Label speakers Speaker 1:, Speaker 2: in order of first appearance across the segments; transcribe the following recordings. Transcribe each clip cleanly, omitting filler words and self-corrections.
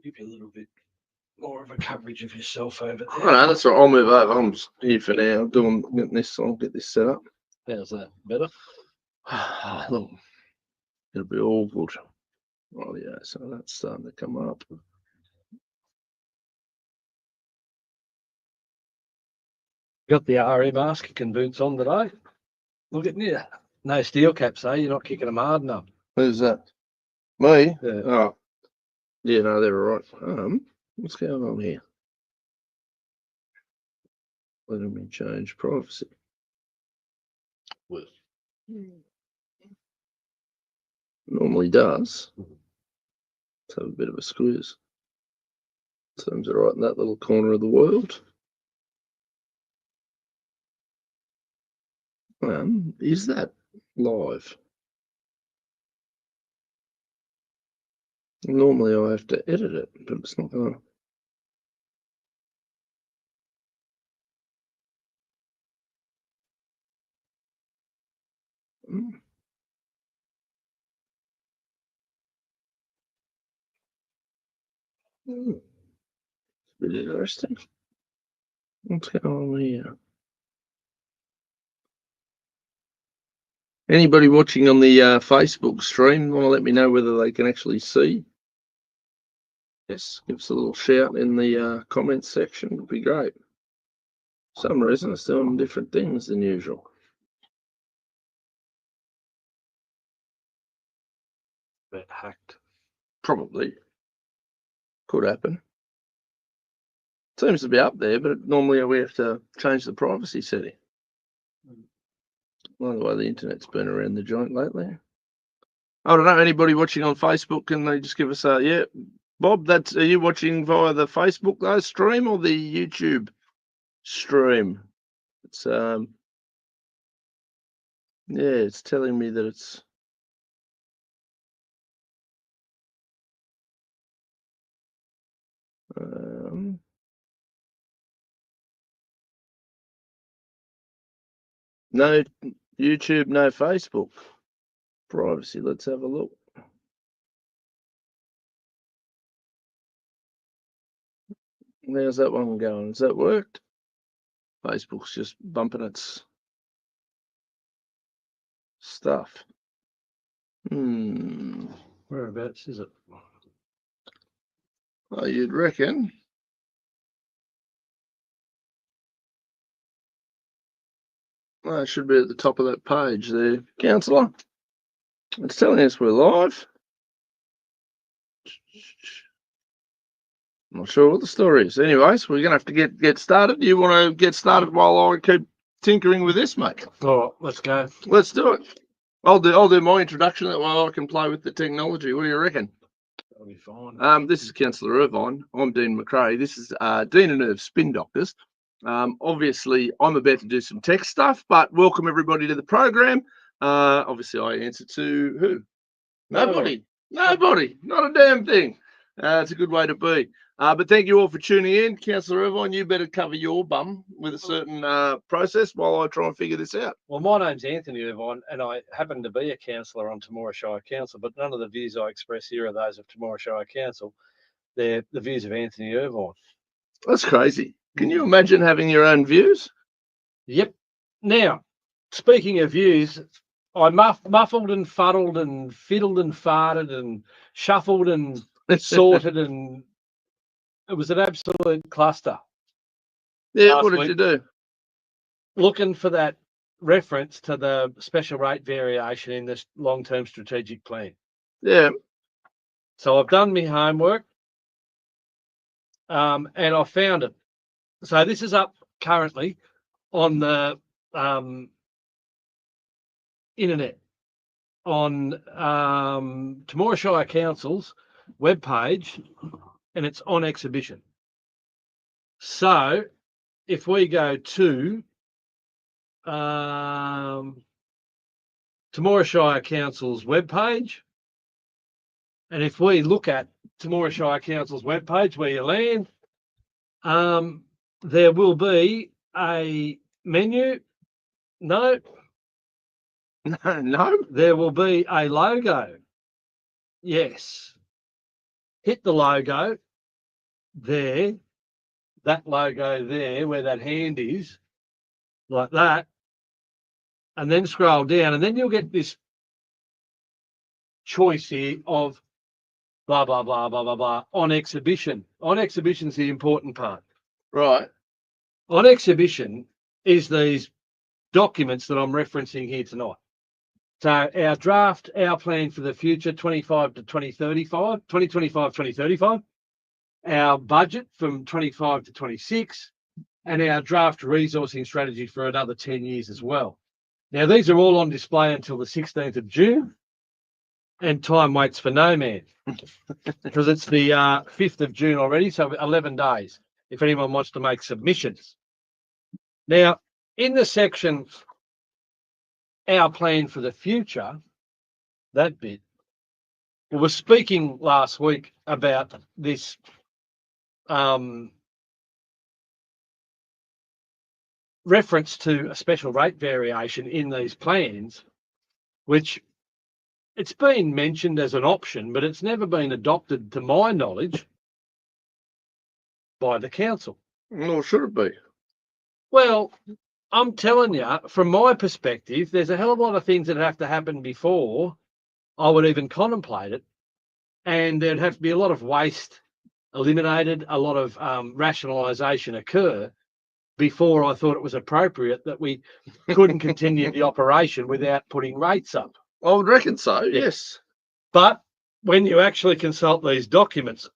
Speaker 1: Give you a little bit more of a coverage of yourself over there.
Speaker 2: No, that's right. I'll move over. I'm just here for now. Getting this. I'll get this set up.
Speaker 1: How's that? Better?
Speaker 2: Look, it'll be all good. Oh yeah, so that's starting to come up.
Speaker 1: Got the RE mask kicking boots on today. Look at you. No steel caps, eh? You're not kicking them hard enough.
Speaker 2: Who's that? Me?
Speaker 1: Yeah.
Speaker 2: Oh, yeah. No, they're all right. What's going on here? Letting me change privacy.
Speaker 1: Well,
Speaker 2: Normally does. Let's have a bit of a squeeze. Seems all right in that little corner of the world. Is that live? Normally I have to edit it, but it's not going. It's a bit interesting. What's going on here? Anybody watching on the Facebook stream want to let me know whether they can actually see? Yes, give us a little shout in the comments section. Would be great. For some reason it's doing different things than usual.
Speaker 1: bit hacked.
Speaker 2: Probably. Could happen. Seems to be up there, but normally we have to change the privacy setting. By the way, the internet's been around the joint lately. I don't know. Anybody watching on Facebook, can they just give us a yeah? Bob, are you watching via the Facebook though stream or the YouTube stream? It's yeah, it's telling me that it's no YouTube, no Facebook. Privacy. Let's have a look. How's that one going? Has that worked? Facebook's just bumping its stuff.
Speaker 1: Whereabouts is it?
Speaker 2: Oh, you'd reckon. Oh, it should be at the top of that page there, councillor. It's telling us we're live. I'm not sure what the story is. Anyways, we're gonna have to get started. Do you want to get started while I keep tinkering with this, mate?
Speaker 1: All right, let's go.
Speaker 2: Let's do it. I'll do my introduction that way I can play with the technology. What do you reckon?
Speaker 1: That'll be fine.
Speaker 2: This is Councillor Irvine. I'm Dean McRae. This is Dean and Irv Spin Doctors. Obviously, I'm about to do some tech stuff, but welcome everybody to the program. Obviously, I answer to who? Nobody. Nobody. Not a damn thing. It's a good way to be. But thank you all for tuning in. Councillor Irvine, you better cover your bum with a certain process while I try and figure this out.
Speaker 1: Well, my name's Anthony Irvine, and I happen to be a councillor on Temora Shire Council, but none of the views I express here are those of Temora Shire Council. They're the views of Anthony Irvine.
Speaker 2: That's crazy. Can you imagine having your own views?
Speaker 1: Yep. Now, speaking of views, I muffled and fuddled and fiddled and farted and shuffled and sorted, and it was an absolute cluster.
Speaker 2: Yeah, what did you do?
Speaker 1: Looking for that reference to the special rate variation in this long-term strategic plan.
Speaker 2: Yeah.
Speaker 1: So I've done my homework, and I found it. So this is up currently on the internet on Temora Shire Council's webpage, and it's on exhibition. So if we go to Temora Shire Council's webpage, and if we look at Temora Shire Council's webpage where you land, there will be a menu. No.
Speaker 2: No.
Speaker 1: There will be a logo. Yes. Hit the logo, there, that logo there, where that hand is, like that, and then scroll down, and then you'll get this choice here of blah, blah, blah, blah, blah, blah, on exhibition. On exhibition is the important part.
Speaker 2: Right.
Speaker 1: On exhibition is these documents that I'm referencing here tonight. So our draft, our plan for the future, 25 to 2035, 2025, 2035, our budget from 25 to 26, and our draft resourcing strategy for another 10 years as well. Now, these are all on display until the 16th of June, and time waits for no man because it's the 5th of June already, so 11 days if anyone wants to make submissions. Now, in the section, our plan for the future, that bit, we were speaking last week about this reference to a special rate variation in these plans, which it's been mentioned as an option, but it's never been adopted, to my knowledge, by the council.
Speaker 2: Nor should it be.
Speaker 1: Well, I'm telling you, from my perspective, there's a hell of a lot of things that have to happen before I would even contemplate it. And there'd have to be a lot of waste eliminated, a lot of rationalisation occur before I thought it was appropriate that we couldn't continue the operation without putting rates up.
Speaker 2: I would reckon so, yes.
Speaker 1: But when you actually consult these documents,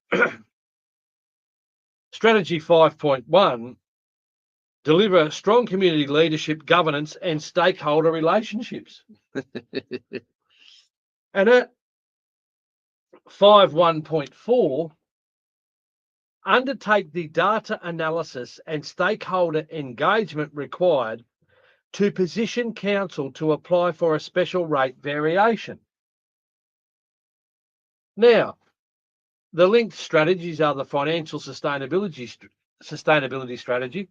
Speaker 1: Strategy 5.1, deliver strong community leadership, governance, and stakeholder relationships. And at 5.1.4, undertake the data analysis and stakeholder engagement required to position council to apply for a special rate variation. Now, the linked strategies are the financial sustainability strategy.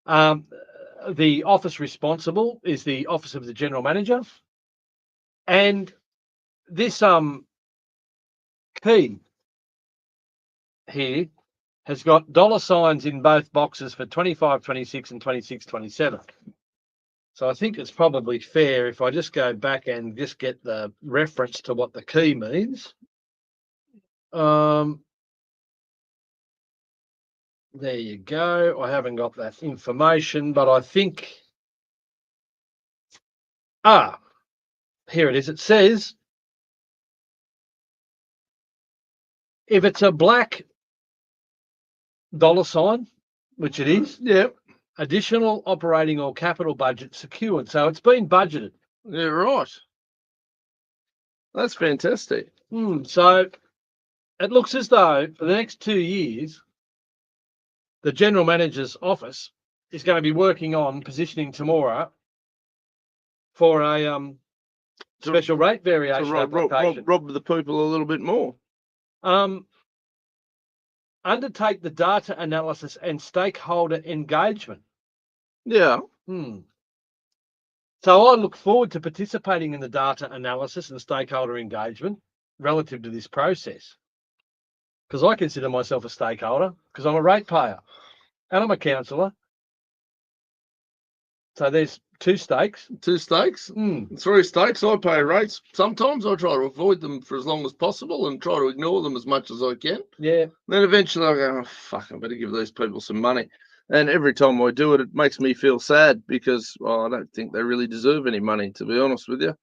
Speaker 1: The office responsible is the Office of the General Manager. And this key here has got dollar signs in both boxes for 25, 26 and 26, 27. So I think it's probably fair if I just go back and just get the reference to what the key means. There you go. I haven't got that information, but I think, here it is. It says, if it's a black dollar sign, which it is, additional operating or capital budget secured. So it's been budgeted.
Speaker 2: Yeah, right. That's fantastic.
Speaker 1: So it looks as though for the next 2 years, the General Manager's office is going to be working on positioning Temora for a special rate variation application.
Speaker 2: Rob the people a little bit more.
Speaker 1: Undertake the data analysis and stakeholder engagement.
Speaker 2: Yeah.
Speaker 1: So I look forward to participating in the data analysis and stakeholder engagement relative to this process, because I consider myself a stakeholder because I'm a ratepayer and I'm a councillor. So there's two stakes.
Speaker 2: 2 stakes? 3 stakes. I pay rates. Sometimes I try to avoid them for as long as possible and try to ignore them as much as I can.
Speaker 1: Yeah.
Speaker 2: Then eventually I go, oh, fuck, I better give these people some money. And every time I do it, it makes me feel sad because I don't think they really deserve any money, to be honest with you.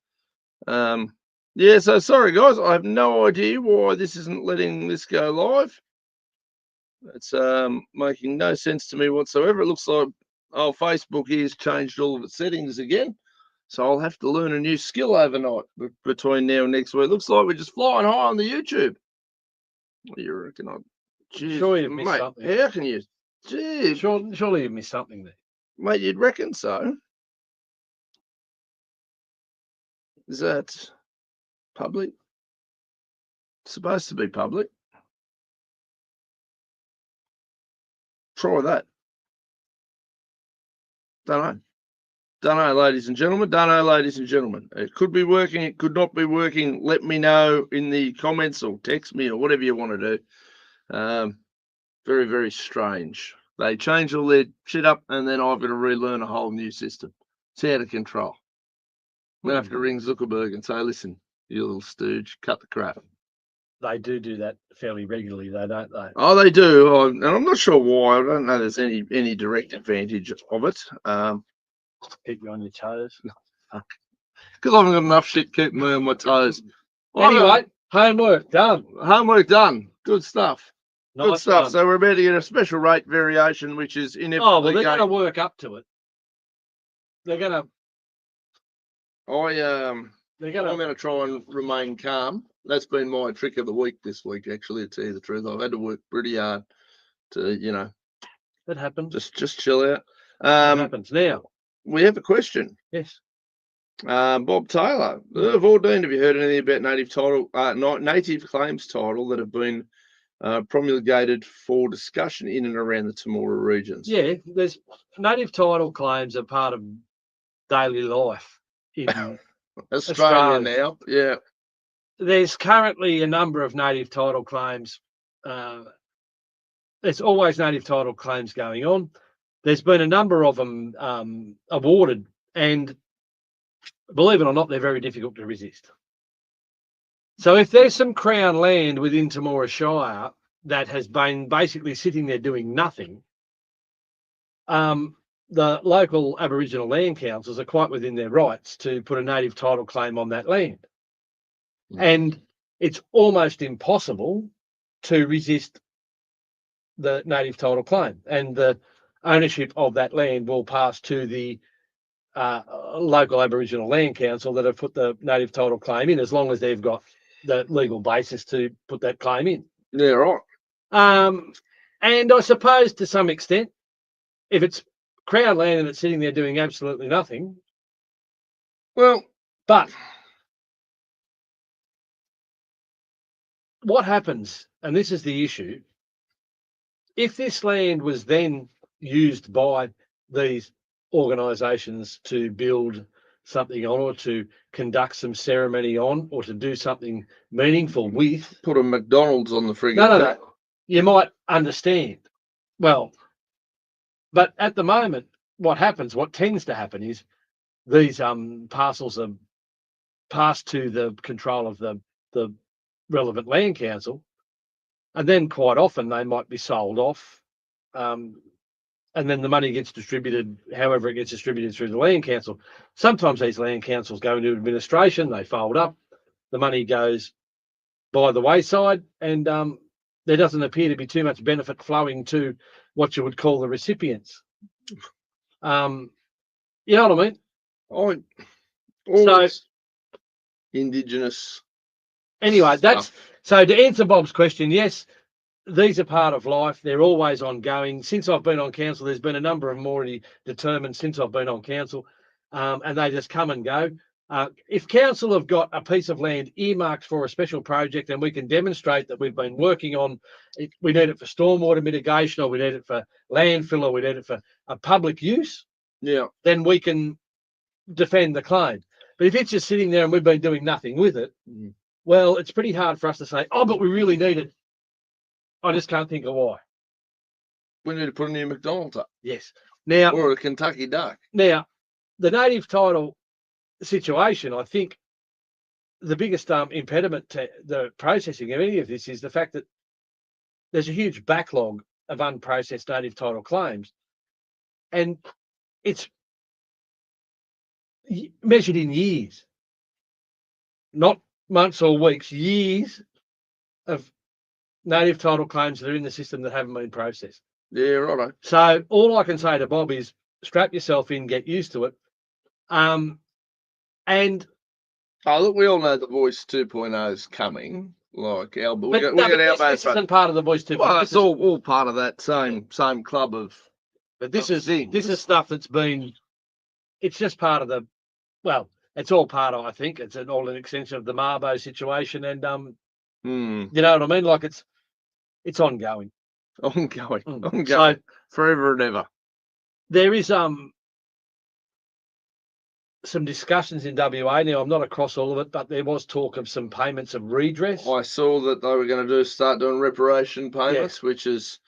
Speaker 2: Yeah, so sorry, guys. I have no idea why this isn't letting this go live. It's making no sense to me whatsoever. It looks like Facebook has changed all of its settings again. So I'll have to learn a new skill overnight between now and next week. Looks like we're just flying high on the YouTube. What do you reckon?
Speaker 1: Sure you've missed something.
Speaker 2: How can you? Gee,
Speaker 1: surely you've missed something there.
Speaker 2: Mate, you'd reckon so. Is that public? It's supposed to be public. Try that. Don't know, ladies and gentlemen. Don't know, ladies and gentlemen. It could be working. It could not be working. Let me know in the comments or text me or whatever you want to do. Very, very strange. They change all their shit up, and then I've got to relearn a whole new system. It's out of control. I'm going to have to ring Zuckerberg and say, listen, you little stooge, cut the crap.
Speaker 1: They do that fairly regularly, though, don't they?
Speaker 2: Oh, they do. And I'm not sure why. I don't know there's any direct advantage of it.
Speaker 1: Keep you on your toes.
Speaker 2: Because I haven't got enough shit keeping me on my toes.
Speaker 1: Anyway, homework done.
Speaker 2: Homework done. Good stuff. Good
Speaker 1: Nice
Speaker 2: stuff.
Speaker 1: one.
Speaker 2: So we're about to get a special rate variation, which is inevitably.
Speaker 1: Oh, well, they're going to work up to it. They're going to.
Speaker 2: I'm going to try and remain calm. That's been my trick of the week this week, actually, to tell you the truth. I've had to work pretty hard to,
Speaker 1: That happens.
Speaker 2: just chill out.
Speaker 1: That happens now.
Speaker 2: We have a question.
Speaker 1: Yes.
Speaker 2: Bob Taylor, Vordine, have you heard anything about native claims title that have been promulgated for discussion in and around the Temora regions?
Speaker 1: Yeah, there's native title claims are part of daily life in
Speaker 2: Australia now. Yeah.
Speaker 1: There's currently a number of native title claims. There's always native title claims going on. There's been a number of them awarded, and believe it or not, they're very difficult to resist. So if there's some Crown land within Temora Shire that has been basically sitting there doing nothing, the local Aboriginal land councils are quite within their rights to put a native title claim on that land. And it's almost impossible to resist the native title claim. And the ownership of that land will pass to the local Aboriginal land council that have put the native title claim in, as long as they've got the legal basis to put that claim in.
Speaker 2: Yeah, right.
Speaker 1: And I suppose to some extent, if it's Crown land and it's sitting there doing absolutely nothing,
Speaker 2: well,
Speaker 1: but what happens, and this is the issue, if this land was then used by these organisations to build something on, or to conduct some ceremony on, or to do something meaningful with,
Speaker 2: put a McDonald's on the friggin'
Speaker 1: no, you might understand. Well, but at the moment, what tends to happen is these parcels are passed to the control of the relevant land council, and then quite often they might be sold off, and then the money gets distributed however it gets distributed through the land council. Sometimes these land councils go into administration, they fold up, the money goes by the wayside, and there doesn't appear to be too much benefit flowing to what you would call the recipients. You know what I mean? So
Speaker 2: Indigenous.
Speaker 1: Anyway,
Speaker 2: stuff.
Speaker 1: so to answer Bob's question, yes, these are part of life. They're always ongoing. Since I've been on council, there's been a number of them already determined since I've been on council, and they just come and go. If council have got a piece of land earmarked for a special project and we can demonstrate that we've been working on it, we need it for stormwater mitigation, or we need it for landfill, or we need it for a public use, then we can defend the claim. But if it's just sitting there and we've been doing nothing with it, well, it's pretty hard for us to say, oh, but we really need it. I just can't think of why.
Speaker 2: We need to put a new McDonald's up.
Speaker 1: Yes. Now,
Speaker 2: or a Kentucky Duck.
Speaker 1: Now, the native title situation, I think the biggest impediment to the processing of any of this is the fact that there's a huge backlog of unprocessed native title claims, and it's measured in years, not months or weeks, years of native title claims that are in the system that haven't been processed.
Speaker 2: Yeah, righto.
Speaker 1: So all I can say to Bob is strap yourself in, get used to it. And
Speaker 2: look, we all know the Voice 2.0 is coming. Like we got
Speaker 1: this isn't part of the Voice 2.0.
Speaker 2: Well, it's all part of that same club of.
Speaker 1: But this is stuff that's been. It's just part of the. Well, it's all part of. I think it's all an extension of the Marbo situation, and you know what I mean. Like it's ongoing.
Speaker 2: Ongoing.
Speaker 1: So
Speaker 2: forever and ever.
Speaker 1: There is some discussions in WA now. I'm not across all of it, but there was talk of some payments of redress.
Speaker 2: I saw that they were going to start doing reparation payments, which is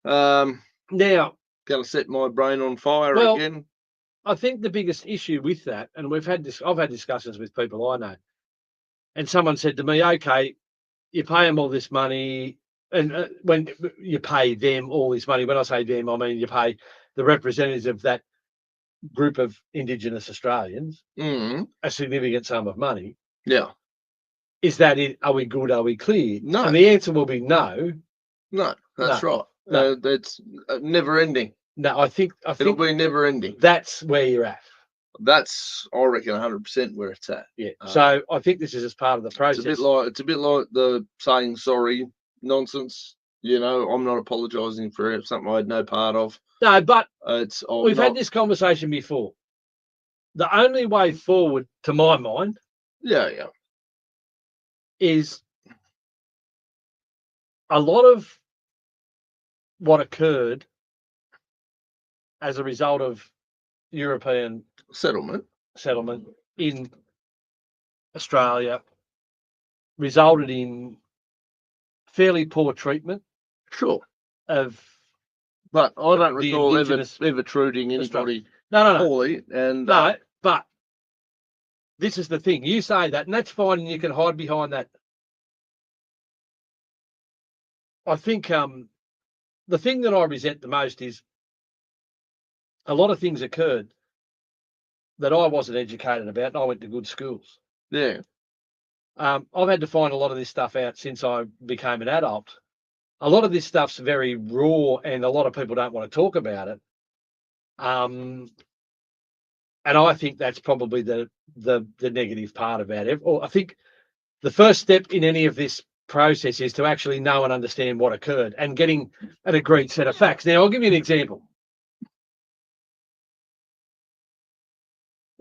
Speaker 1: Now,
Speaker 2: Going to set my brain on fire
Speaker 1: well,
Speaker 2: again.
Speaker 1: I think the biggest issue with that, and I've had discussions with people I know, and someone said to me, "Okay, you pay them all this money, and when you pay them all this money, when I say them, I mean you pay the representatives of that group of Indigenous Australians
Speaker 2: Mm.
Speaker 1: a significant sum of money.
Speaker 2: Yeah.
Speaker 1: Is that it? Are we good? Are we clear?"
Speaker 2: No.
Speaker 1: And the answer will be no.
Speaker 2: No, that's right.
Speaker 1: No.
Speaker 2: That's never ending.
Speaker 1: No, I think
Speaker 2: It'll be never ending.
Speaker 1: that's where you're at.
Speaker 2: That's, I reckon, 100% where it's at.
Speaker 1: Yeah. So I think this is just part of the process.
Speaker 2: It's a bit like the saying sorry nonsense. You know, I'm not apologising for something I had no part of.
Speaker 1: No, but
Speaker 2: we've
Speaker 1: had this conversation before. The only way forward, to my mind,
Speaker 2: yeah,
Speaker 1: is a lot of what occurred as a result of European
Speaker 2: settlement
Speaker 1: in Australia resulted in fairly poor treatment.
Speaker 2: Sure.
Speaker 1: But
Speaker 2: I don't recall ever treating anybody poorly. And
Speaker 1: no, but this is the thing. You say that, and that's fine, and you can hide behind that. I think the thing that I resent the most is a lot of things occurred that I wasn't educated about, and I went to good schools.
Speaker 2: Yeah.
Speaker 1: I've had to find a lot of this stuff out since I became an adult. A lot of this stuff's very raw, and a lot of people don't want to talk about it. And I think that's probably the negative part about it. Or I think the first step in any of this process is to actually know and understand what occurred and getting an agreed set of facts. Now, I'll give you an example.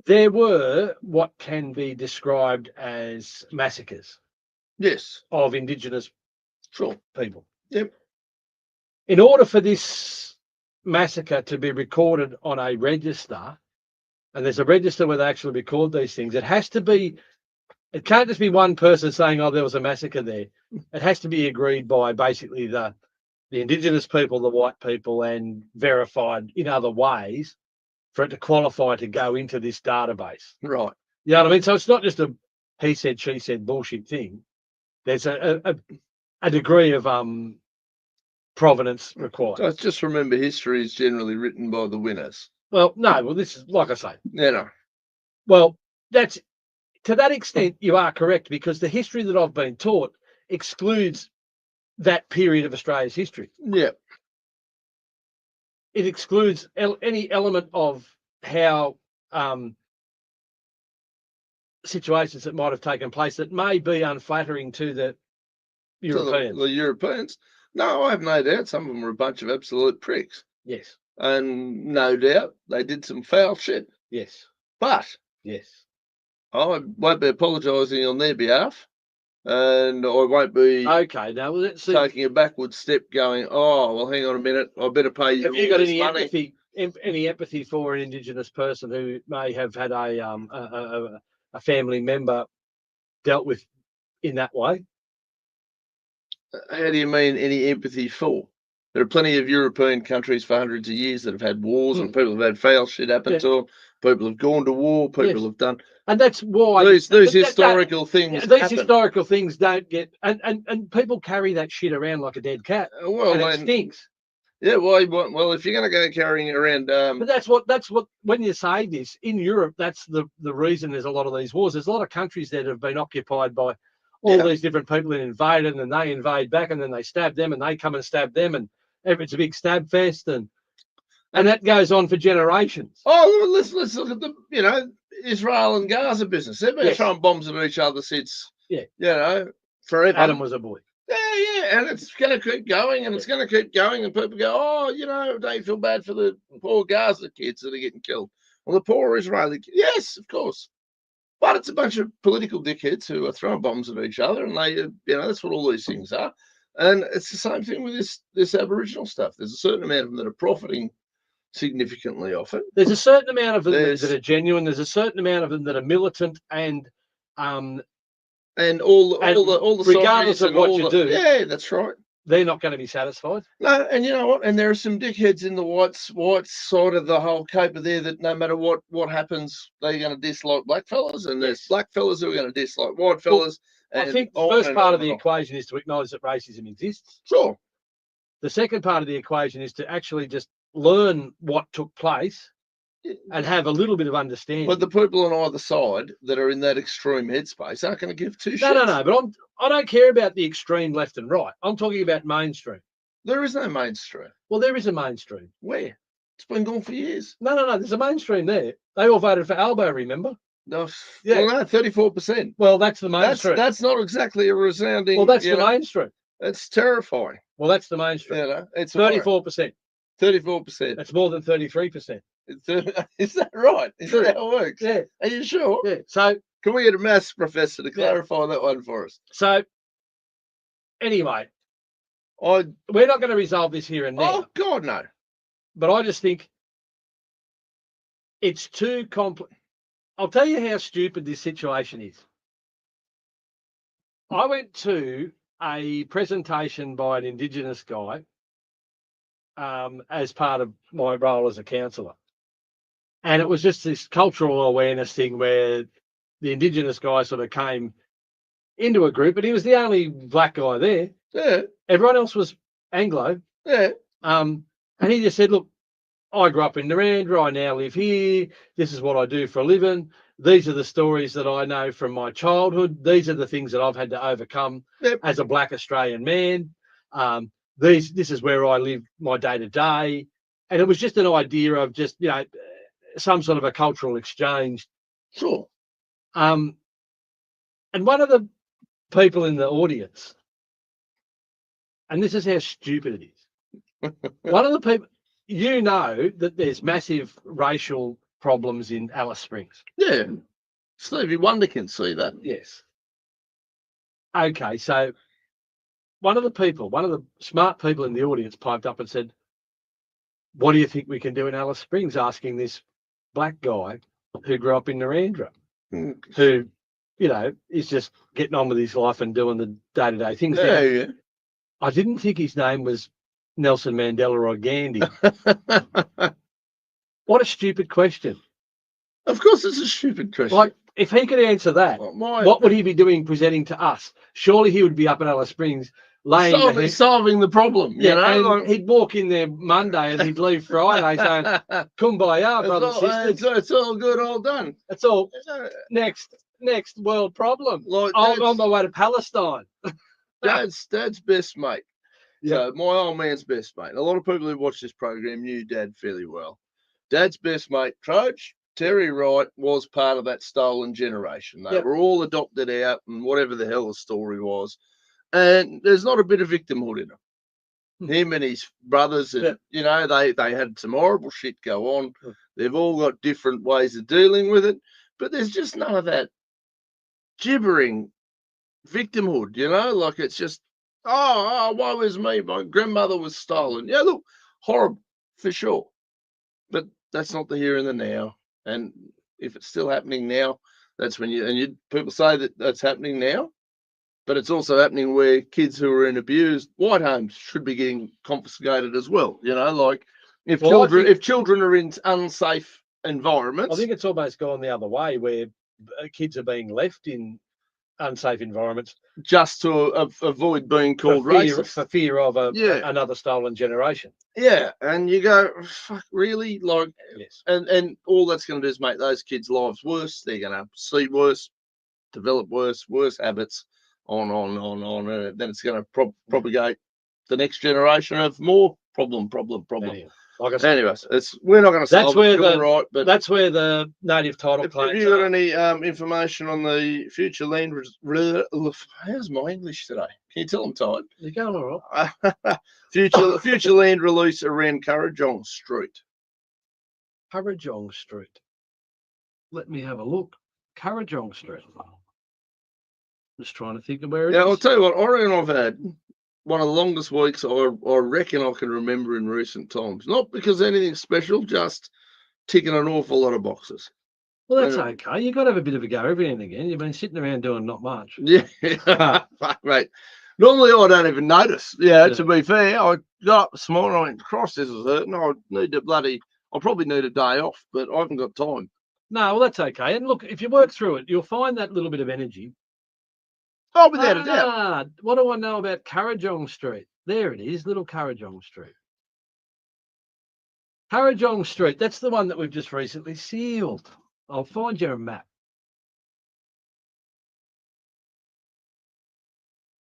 Speaker 1: There were what can be described as massacres.
Speaker 2: Yes.
Speaker 1: Of Indigenous people.
Speaker 2: Yep.
Speaker 1: In order for this massacre to be recorded on a register, and there's a register where they actually record these things, it can't just be one person saying, "Oh, there was a massacre there." It has to be agreed by basically the Indigenous people, the white people, and verified in other ways for it to qualify to go into this database.
Speaker 2: Right.
Speaker 1: You know what I mean? So it's not just a he said, she said bullshit thing. There's a degree of provenance required.
Speaker 2: So just remember, history is generally written by the winners.
Speaker 1: Well, no. Well, this is like I say.
Speaker 2: Yeah, no.
Speaker 1: Well, that's to that extent you are correct, because the history that I've been taught excludes that period of Australia's history.
Speaker 2: Yeah.
Speaker 1: It excludes any element of how situations that might have taken place that may be unflattering to the Europeans.
Speaker 2: The Europeans. No, I have no doubt some of them were a bunch of absolute pricks.
Speaker 1: Yes.
Speaker 2: And no doubt they did some foul shit.
Speaker 1: Yes.
Speaker 2: But
Speaker 1: yes,
Speaker 2: I won't be apologising on their behalf. And I won't be taking a backward step going, "Oh, well, hang on a minute, I better pay you."
Speaker 1: Have you got any empathy for an Indigenous person who may have had a family member dealt with in that way?
Speaker 2: How do you mean any empathy for? There are plenty of European countries for hundreds of years that have had wars, and people have had foul shit happen to them. People have gone to war. People have done,
Speaker 1: and that's why
Speaker 2: these historical things.
Speaker 1: These historical things don't get, and people carry that shit around like a dead cat.
Speaker 2: Well,
Speaker 1: it stinks.
Speaker 2: Yeah, well, if you're going to go carrying it around,
Speaker 1: but that's what when you say this in Europe, that's the reason there's a lot of these wars. There's a lot of countries that have been occupied by all these different people and invaded, and they invade back, and then they stab them, and they come and stab them, and it's a big stab fest, and that goes on for generations.
Speaker 2: Oh, let's look at the Israel and Gaza business. They've been throwing bombs at each other since forever.
Speaker 1: Adam was a boy.
Speaker 2: Yeah, and it's going to keep going, and it's going to keep going, and people go, "Oh, don't you feel bad for the poor Gaza kids that are getting killed, or the poor Israeli kids?" Yes, of course. But it's a bunch of political dickheads who are throwing bombs at each other, and they, that's what all these things are. And it's the same thing with this Aboriginal stuff. There's a certain amount of them that are profiting significantly off it.
Speaker 1: There's a certain amount of them that are genuine. There's a certain amount of them that are militant and
Speaker 2: all the
Speaker 1: regardless of what you do.
Speaker 2: Yeah, that's right.
Speaker 1: they're not going to be satisfied.
Speaker 2: No, and you know what? And there are some dickheads in the white side of the whole caper there that no matter what happens, they're going to dislike black fellas, and there's black fellas who are going to dislike white fellas.
Speaker 1: I think the first part of the equation is to acknowledge that racism exists.
Speaker 2: Sure.
Speaker 1: The second part of the equation is to actually just learn what took place and have a little bit of understanding.
Speaker 2: But the people on either side that are in that extreme headspace aren't going to give two shits.
Speaker 1: No. But I don't care about the extreme left and right. I'm talking about mainstream.
Speaker 2: There is no mainstream.
Speaker 1: Well, there is a mainstream.
Speaker 2: Where? It's been gone for years.
Speaker 1: No. There's a mainstream there. They all voted for Albo, remember?
Speaker 2: No, yeah. Well, no, 34%.
Speaker 1: Well, that's the mainstream.
Speaker 2: That's not exactly a resounding.
Speaker 1: Well, that's the mainstream.
Speaker 2: It's terrifying.
Speaker 1: Well, that's the mainstream.
Speaker 2: You know, it's
Speaker 1: 34%.
Speaker 2: 34%.
Speaker 1: That's more than 33%.
Speaker 2: Is that right? Is that how it works?
Speaker 1: Yeah.
Speaker 2: Are you sure?
Speaker 1: Yeah. So
Speaker 2: can we get a maths professor to clarify that one for us?
Speaker 1: So anyway, we're not going to resolve this here and now.
Speaker 2: Oh God, no.
Speaker 1: But I just think it's too complex. I'll tell you how stupid this situation is. I went to a presentation by an Indigenous guy as part of my role as a counsellor. And it was just this cultural awareness thing where the Indigenous guy sort of came into a group, and he was the only black guy there.
Speaker 2: Yeah.
Speaker 1: Everyone else was Anglo.
Speaker 2: Yeah.
Speaker 1: And he just said, look, I grew up in Narrandera. I now live here. This is what I do for a living. These are the stories that I know from my childhood. These are the things that I've had to overcome as a black Australian man. This is where I live my day to day. And it was just an idea of just, you know, some sort of a cultural exchange.
Speaker 2: Sure.
Speaker 1: And one of the people in the audience, and this is how stupid it is. One of the people, you know that there's massive racial problems in Alice Springs.
Speaker 2: Yeah. Stevie Wonder can see that.
Speaker 1: Yes. Okay, so one of the smart people in the audience piped up and said, what do you think we can do in Alice Springs? Asking this black guy who grew up in Narrandera, who, you know, is just getting on with his life and doing the day-to-day things.
Speaker 2: Yeah.
Speaker 1: I didn't think his name was Nelson Mandela or Gandhi. What a stupid question.
Speaker 2: Of course it's a stupid question.
Speaker 1: Like, if he could answer that, what would he be doing presenting to us? Surely he would be up in Alice Springs
Speaker 2: solving the problem. You know,
Speaker 1: and he'd walk in there Monday and he'd leave Friday saying, "Kumbaya, brothers and sisters.
Speaker 2: It's all good, all done.
Speaker 1: It's all next world problem.
Speaker 2: Like
Speaker 1: on my way to Palestine."
Speaker 2: Dad's best mate. Yeah. So my old man's best mate. A lot of people who watch this program knew Dad fairly well. Dad's best mate, Coach Terry Wright, was part of that stolen generation. They were all adopted out, and whatever the hell the story was. And there's not a bit of victimhood in him. Him and his brothers, and, you know, they had some horrible shit go on. They've all got different ways of dealing with it, but there's just none of that gibbering victimhood, you know? Like, it's just, woe is me. My grandmother was stolen. Yeah, look, horrible, for sure. But that's not the here and the now. And if it's still happening now, that's when people say that that's happening now. But it's also happening where kids who are in abused white homes should be getting confiscated as well. You know, like if children are in unsafe environments.
Speaker 1: I think it's almost gone the other way, where kids are being left in unsafe environments
Speaker 2: just to avoid being called racist,
Speaker 1: for fear of another stolen generation.
Speaker 2: Yeah, and you go, fuck, really? Like,
Speaker 1: yes.
Speaker 2: And all that's going to do is make those kids' lives worse. They're going to see worse, develop worse habits. On. Then it's going to propagate the next generation of more problem.
Speaker 1: Anyway, like I said,
Speaker 2: anyways, we're not going to solve it. But
Speaker 1: that's where the native title claims.
Speaker 2: Have you got any information on the future land? How's my English today? Can you tell I'm tired?
Speaker 1: You're going all right.
Speaker 2: future land release around Currajong Street.
Speaker 1: Currajong Street. Let me have a look. Currajong Street. Just trying to think of where it is.
Speaker 2: I'll tell you what, I reckon I've had one of the longest weeks I reckon I can remember in recent times. Not because anything special, just ticking an awful lot of boxes.
Speaker 1: Well, that's okay. You've got to have a bit of a go every now and again. You've been sitting around doing not much.
Speaker 2: Yeah, right. Normally, I don't even notice. Yeah,
Speaker 1: Yeah.
Speaker 2: to be fair, I got up this morning, I went, "Cross, this is hurting. I probably need a day off, but I haven't got time."
Speaker 1: No, well, that's okay. And look, if you work through it, you'll find that little bit of energy.
Speaker 2: Oh, without a doubt.
Speaker 1: What do I know about Currajong Street? There it is, Little Currajong Street. Currajong Street, that's the one that we've just recently sealed. I'll find you a map.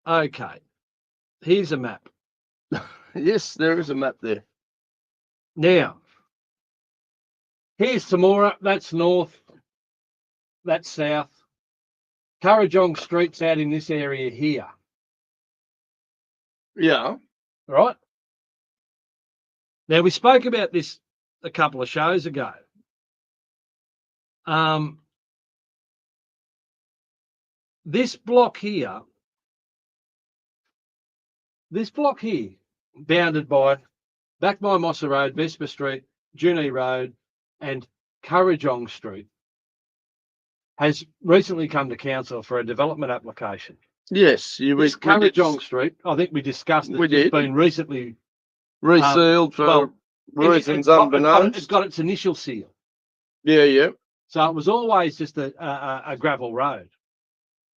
Speaker 1: Okay, here's a map.
Speaker 2: Yes, there is a map there.
Speaker 1: Now, here's Temora, that's north, that's south. Currajong Street's out in this area here,
Speaker 2: Yeah.
Speaker 1: right? Now, we spoke about this a couple of shows ago. This block here, bounded by Back by Mossa Road, Vesper Street, Junee Road, and Currajong Street, has recently come to council for a development application.
Speaker 2: Yes,
Speaker 1: This Currajong Street, I think we discussed it.
Speaker 2: We did.
Speaker 1: It's been recently
Speaker 2: resealed for reasons unbeknownst.
Speaker 1: It's got its initial seal.
Speaker 2: Yeah, yeah.
Speaker 1: So it was always just a gravel road.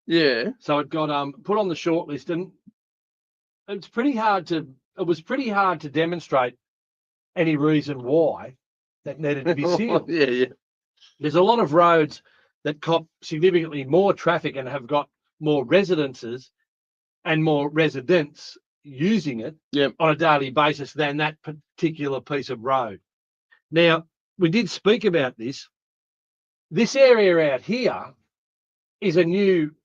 Speaker 2: Yeah.
Speaker 1: So it got put on the shortlist, and it was pretty hard to demonstrate any reason why that needed to be sealed.
Speaker 2: Yeah, yeah.
Speaker 1: There's a lot of roads that cop significantly more traffic and have got more residences and more residents using it on a daily basis than that particular piece of road. Now, we did speak about this. This area out here is a new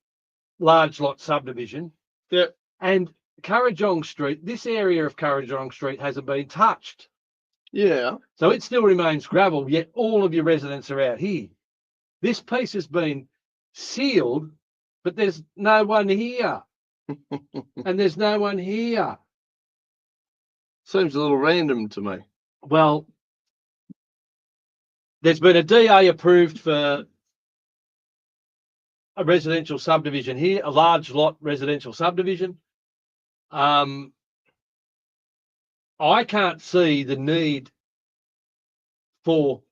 Speaker 1: large lot subdivision.
Speaker 2: Yeah.
Speaker 1: And Currajong Street, this area of Currajong Street hasn't been touched.
Speaker 2: Yeah.
Speaker 1: So it still remains gravel, yet all of your residents are out here. This piece has been sealed, but there's no one here. And there's no one here.
Speaker 2: Seems a little random to me.
Speaker 1: Well, there's been a DA approved for a residential subdivision here, a large lot residential subdivision. I can't see the need for.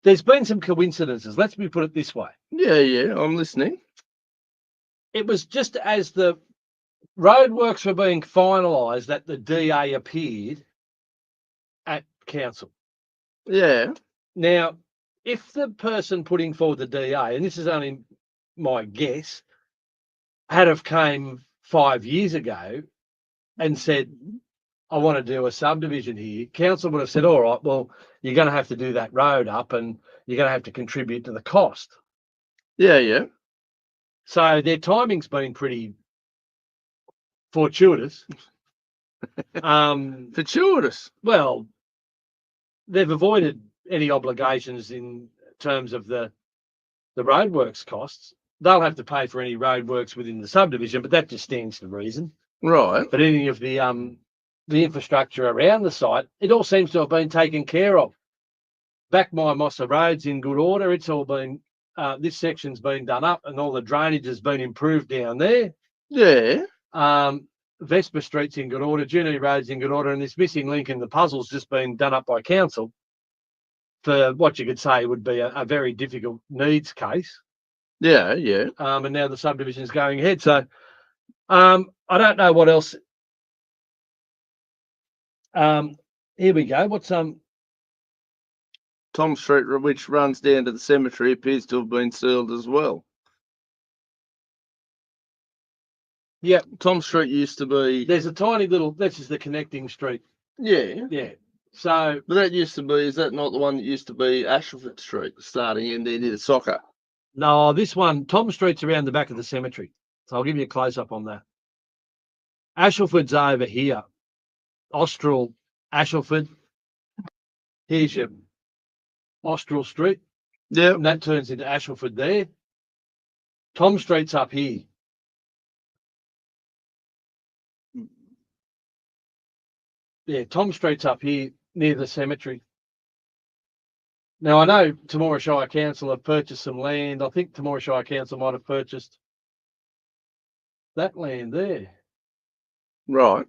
Speaker 1: There's been some coincidences. Let me put it this way.
Speaker 2: Yeah, yeah, I'm listening.
Speaker 1: It was just as the roadworks were being finalised that the DA appeared at council.
Speaker 2: Yeah.
Speaker 1: Now, if the person putting forward the DA, and this is only my guess, had have came 5 years ago and said, I want to do a subdivision here, council would have said, all right, well, you're going to have to do that road up and you're going to have to contribute to the cost.
Speaker 2: Yeah, yeah.
Speaker 1: So their timing's been pretty fortuitous.
Speaker 2: Fortuitous.
Speaker 1: Well, they've avoided any obligations in terms of the roadworks costs. They'll have to pay for any roadworks within the subdivision, but that just stands to reason.
Speaker 2: Right.
Speaker 1: But any of the infrastructure around the site, it all seems to have been taken care of. Back my Mossa Road's in good order. It's all been, this section's been done up and all the drainage has been improved down there.
Speaker 2: Yeah.
Speaker 1: Vesper Street's in good order, Junee Road's in good order, and this missing link in the puzzle's just been done up by council for what you could say would be a very difficult needs case.
Speaker 2: Yeah, yeah.
Speaker 1: And now the subdivision's going ahead. So I don't know what else. Here we go. What's
Speaker 2: Tom Street, which runs down to the cemetery, appears to have been sealed as well.
Speaker 1: Yeah,
Speaker 2: Tom Street used to be.
Speaker 1: There's a tiny little. This is the connecting street.
Speaker 2: Yeah.
Speaker 1: Yeah. So.
Speaker 2: But that used to be. Is that not the one that used to be Ashleford Street, starting in there near the soccer?
Speaker 1: No, this one. Tom Street's around the back of the cemetery. So I'll give you a close up on that. Ashleford's over here. Austral, Ashleford. Here's your Austral Street.
Speaker 2: Yeah.
Speaker 1: And that turns into Ashleford there. Tom Street's up here. Yeah, Tom Street's up here near the cemetery. Now, I know Temora Shire Council have purchased some land. I think Temora Shire Council might have purchased that land there.
Speaker 2: Right.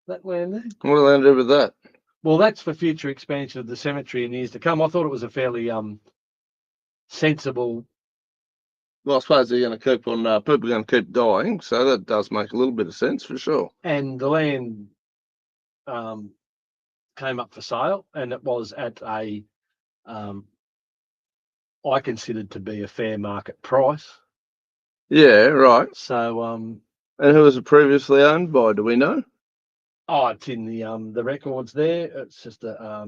Speaker 1: That land there.
Speaker 2: What do they do with that?
Speaker 1: Well, that's for future expansion of the cemetery in years to come. I thought it was a fairly sensible.
Speaker 2: Well, I suppose they're going to keep on. People are going to keep dying, so that does make a little bit of sense for sure.
Speaker 1: And the land came up for sale, and it was at a I considered to be a fair market price.
Speaker 2: Yeah, right.
Speaker 1: So
Speaker 2: And who was it previously owned by? Do we know?
Speaker 1: it's in the records there. It's just a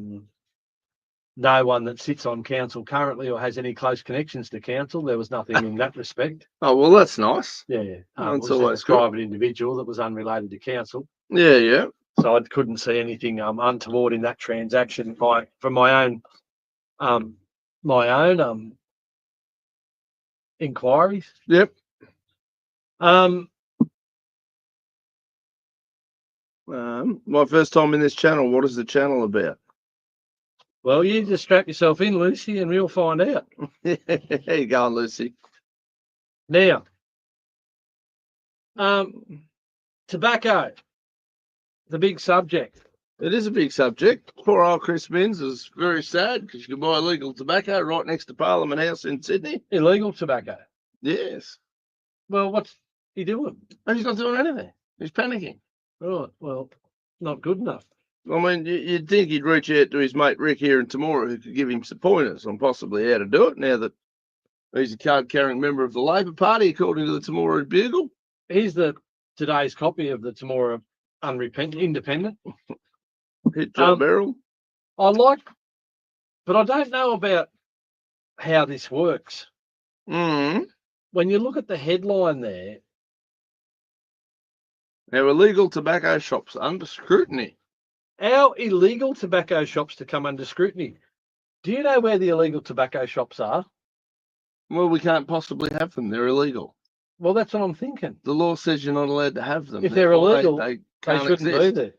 Speaker 1: no one that sits on council currently or has any close connections to council. There was nothing in that respect.
Speaker 2: Oh well, that's nice.
Speaker 1: Yeah, it
Speaker 2: That's
Speaker 1: was just
Speaker 2: always
Speaker 1: a
Speaker 2: good.
Speaker 1: private individual that was unrelated to council.
Speaker 2: Yeah, yeah.
Speaker 1: So I couldn't see anything untoward in that transaction from my own inquiries.
Speaker 2: Yep. My first time in this channel. What is the channel about?
Speaker 1: Well, you just strap yourself in, Lucy, and we'll find out.
Speaker 2: How you going, Lucy?
Speaker 1: Now, tobacco, the big subject.
Speaker 2: It is a big subject. Poor old Chris Minns is very sad because you can buy illegal tobacco right next to Parliament House in Sydney.
Speaker 1: Illegal tobacco.
Speaker 2: Yes.
Speaker 1: Well, what's he doing?
Speaker 2: And he's not doing anything. He's panicking.
Speaker 1: Right. Well, not good enough.
Speaker 2: I mean, you'd think he'd reach out to his mate Rick here and tomorrow, who could give him some pointers on possibly how to do it now that he's a card-carrying member of the Labor Party, according to the Temora Bugle.
Speaker 1: Here's today's copy of the Temora Independent.
Speaker 2: Hit John Beryl.
Speaker 1: But I don't know about how this works.
Speaker 2: Mm.
Speaker 1: When you look at the headline there,
Speaker 2: now illegal tobacco shops under scrutiny.
Speaker 1: Our illegal tobacco shops to come under scrutiny. Do you know where the illegal tobacco shops are?
Speaker 2: Well, we can't possibly have them. They're illegal.
Speaker 1: Well, that's what I'm thinking.
Speaker 2: The law says you're not allowed to have them.
Speaker 1: If they're illegal,
Speaker 2: they
Speaker 1: shouldn't
Speaker 2: exist.
Speaker 1: be there.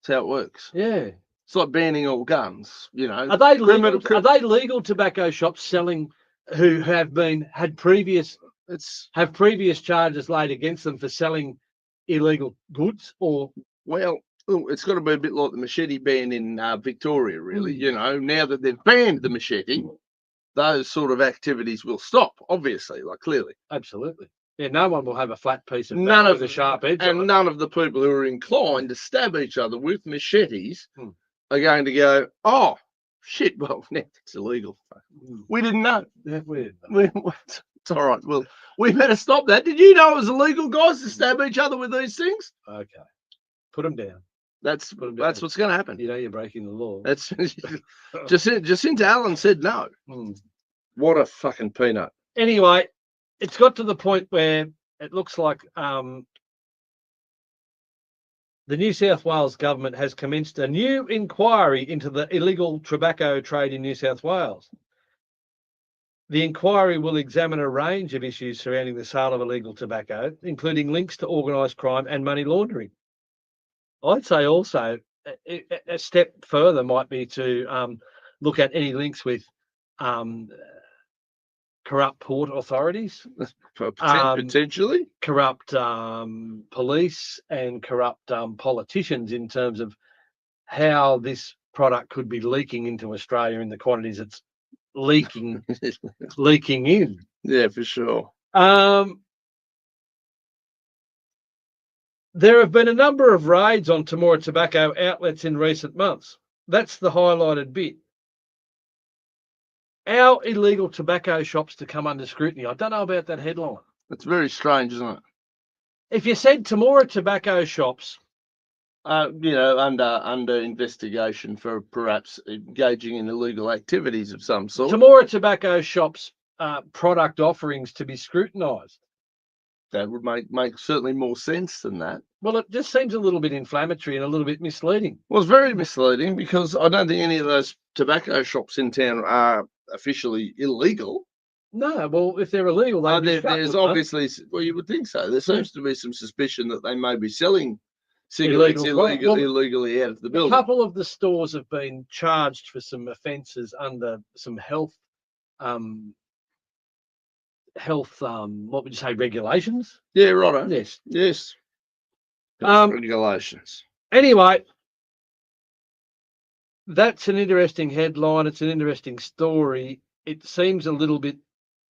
Speaker 2: That's how it works.
Speaker 1: Yeah.
Speaker 2: It's like banning all guns, you know.
Speaker 1: Are they legal tobacco shops selling who have previous charges laid against them for selling illegal goods? Or
Speaker 2: well, it's got to be a bit like the machete ban in Victoria, really. You know, now that they've banned the machete, those sort of activities will stop, obviously, like clearly.
Speaker 1: Absolutely. Yeah, no one will have a flat piece of metal with a sharp edge.
Speaker 2: And none of the people who are inclined to stab each other with machetes are going to go, oh, shit, well, now it's illegal. We didn't know.
Speaker 1: Yeah, we didn't know.
Speaker 2: It's all right. Well, we better stop that. Did you know it was illegal, guys, to stab each other with these things?
Speaker 1: Okay. Put them down.
Speaker 2: That's what's going to happen.
Speaker 1: You know you're breaking the law.
Speaker 2: That's Jacinta Allen said no. What a fucking peanut.
Speaker 1: Anyway, it's got to the point where it looks like the New South Wales government has commenced a new inquiry into the illegal tobacco trade in New South Wales. The inquiry will examine a range of issues surrounding the sale of illegal tobacco, including links to organised crime and money laundering. I'd say also a step further might be to look at any links with corrupt port authorities,
Speaker 2: potentially
Speaker 1: corrupt police, and corrupt politicians in terms of how this product could be leaking into Australia in the quantities it's leaking in.
Speaker 2: Yeah, for sure.
Speaker 1: There have been a number of raids on Temora tobacco outlets in recent months. That's the highlighted bit. Our illegal tobacco shops to come under scrutiny. I don't know about that headline.
Speaker 2: It's very strange, isn't it?
Speaker 1: If you said Temora tobacco shops,
Speaker 2: under investigation for perhaps engaging in illegal activities of some sort.
Speaker 1: Temora tobacco shops product offerings to be scrutinised.
Speaker 2: That would make certainly more sense than that.
Speaker 1: Well, it just seems a little bit inflammatory and a little bit misleading.
Speaker 2: Well, it's very misleading because I don't think any of those tobacco shops in town are officially illegal.
Speaker 1: No, well, if they're illegal,
Speaker 2: there's obviously, well, you would think so. There seems to be some suspicion that they may be selling cigarettes illegally out of the building.
Speaker 1: A couple of the stores have been charged for some offences under some health health, what would you say, regulations?
Speaker 2: Yeah, righto.
Speaker 1: Yes.
Speaker 2: Yes.
Speaker 1: Um,
Speaker 2: Regulations.
Speaker 1: Anyway, that's an interesting headline. It's an interesting story. It seems a little bit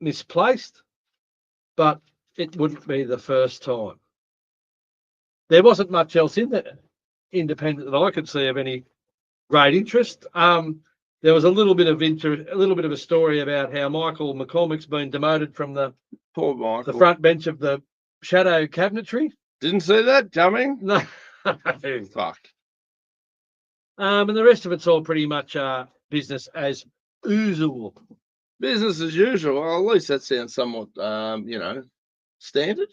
Speaker 1: misplaced, but it wouldn't be the first time. There wasn't much else in there, independent, that I could see of any great interest. There was a little bit of a story about how Michael McCormick's been demoted from the
Speaker 2: Poor Michael.
Speaker 1: front bench of the shadow cabinetry.
Speaker 2: Didn't see that coming.
Speaker 1: No.
Speaker 2: Fuck.
Speaker 1: And the rest of it's all pretty much business as usual.
Speaker 2: Business as usual. Well, at least that sounds somewhat, standard.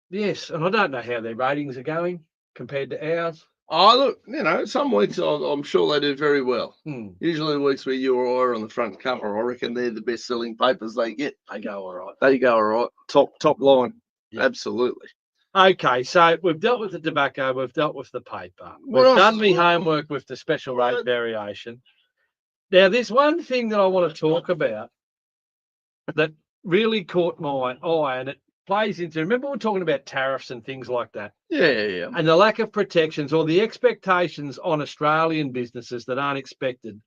Speaker 1: Yes, and I don't know how their ratings are going compared to ours.
Speaker 2: Oh, look, some weeks I'm sure they do very well. Usually the weeks where you or I are on the front cover, I reckon they're the best-selling papers they get.
Speaker 1: They go all right.
Speaker 2: They go all right. Top line.
Speaker 1: Yeah.
Speaker 2: Absolutely.
Speaker 1: Okay, so we've dealt with the tobacco, we've dealt with the paper.
Speaker 2: What
Speaker 1: We've
Speaker 2: else?
Speaker 1: done my homework with the special rate variation. Now, there's one thing that I want to talk about that really caught my eye, and it plays into, remember we're talking about tariffs and things like that,
Speaker 2: Yeah.
Speaker 1: and the lack of protections or the expectations on Australian businesses that aren't expected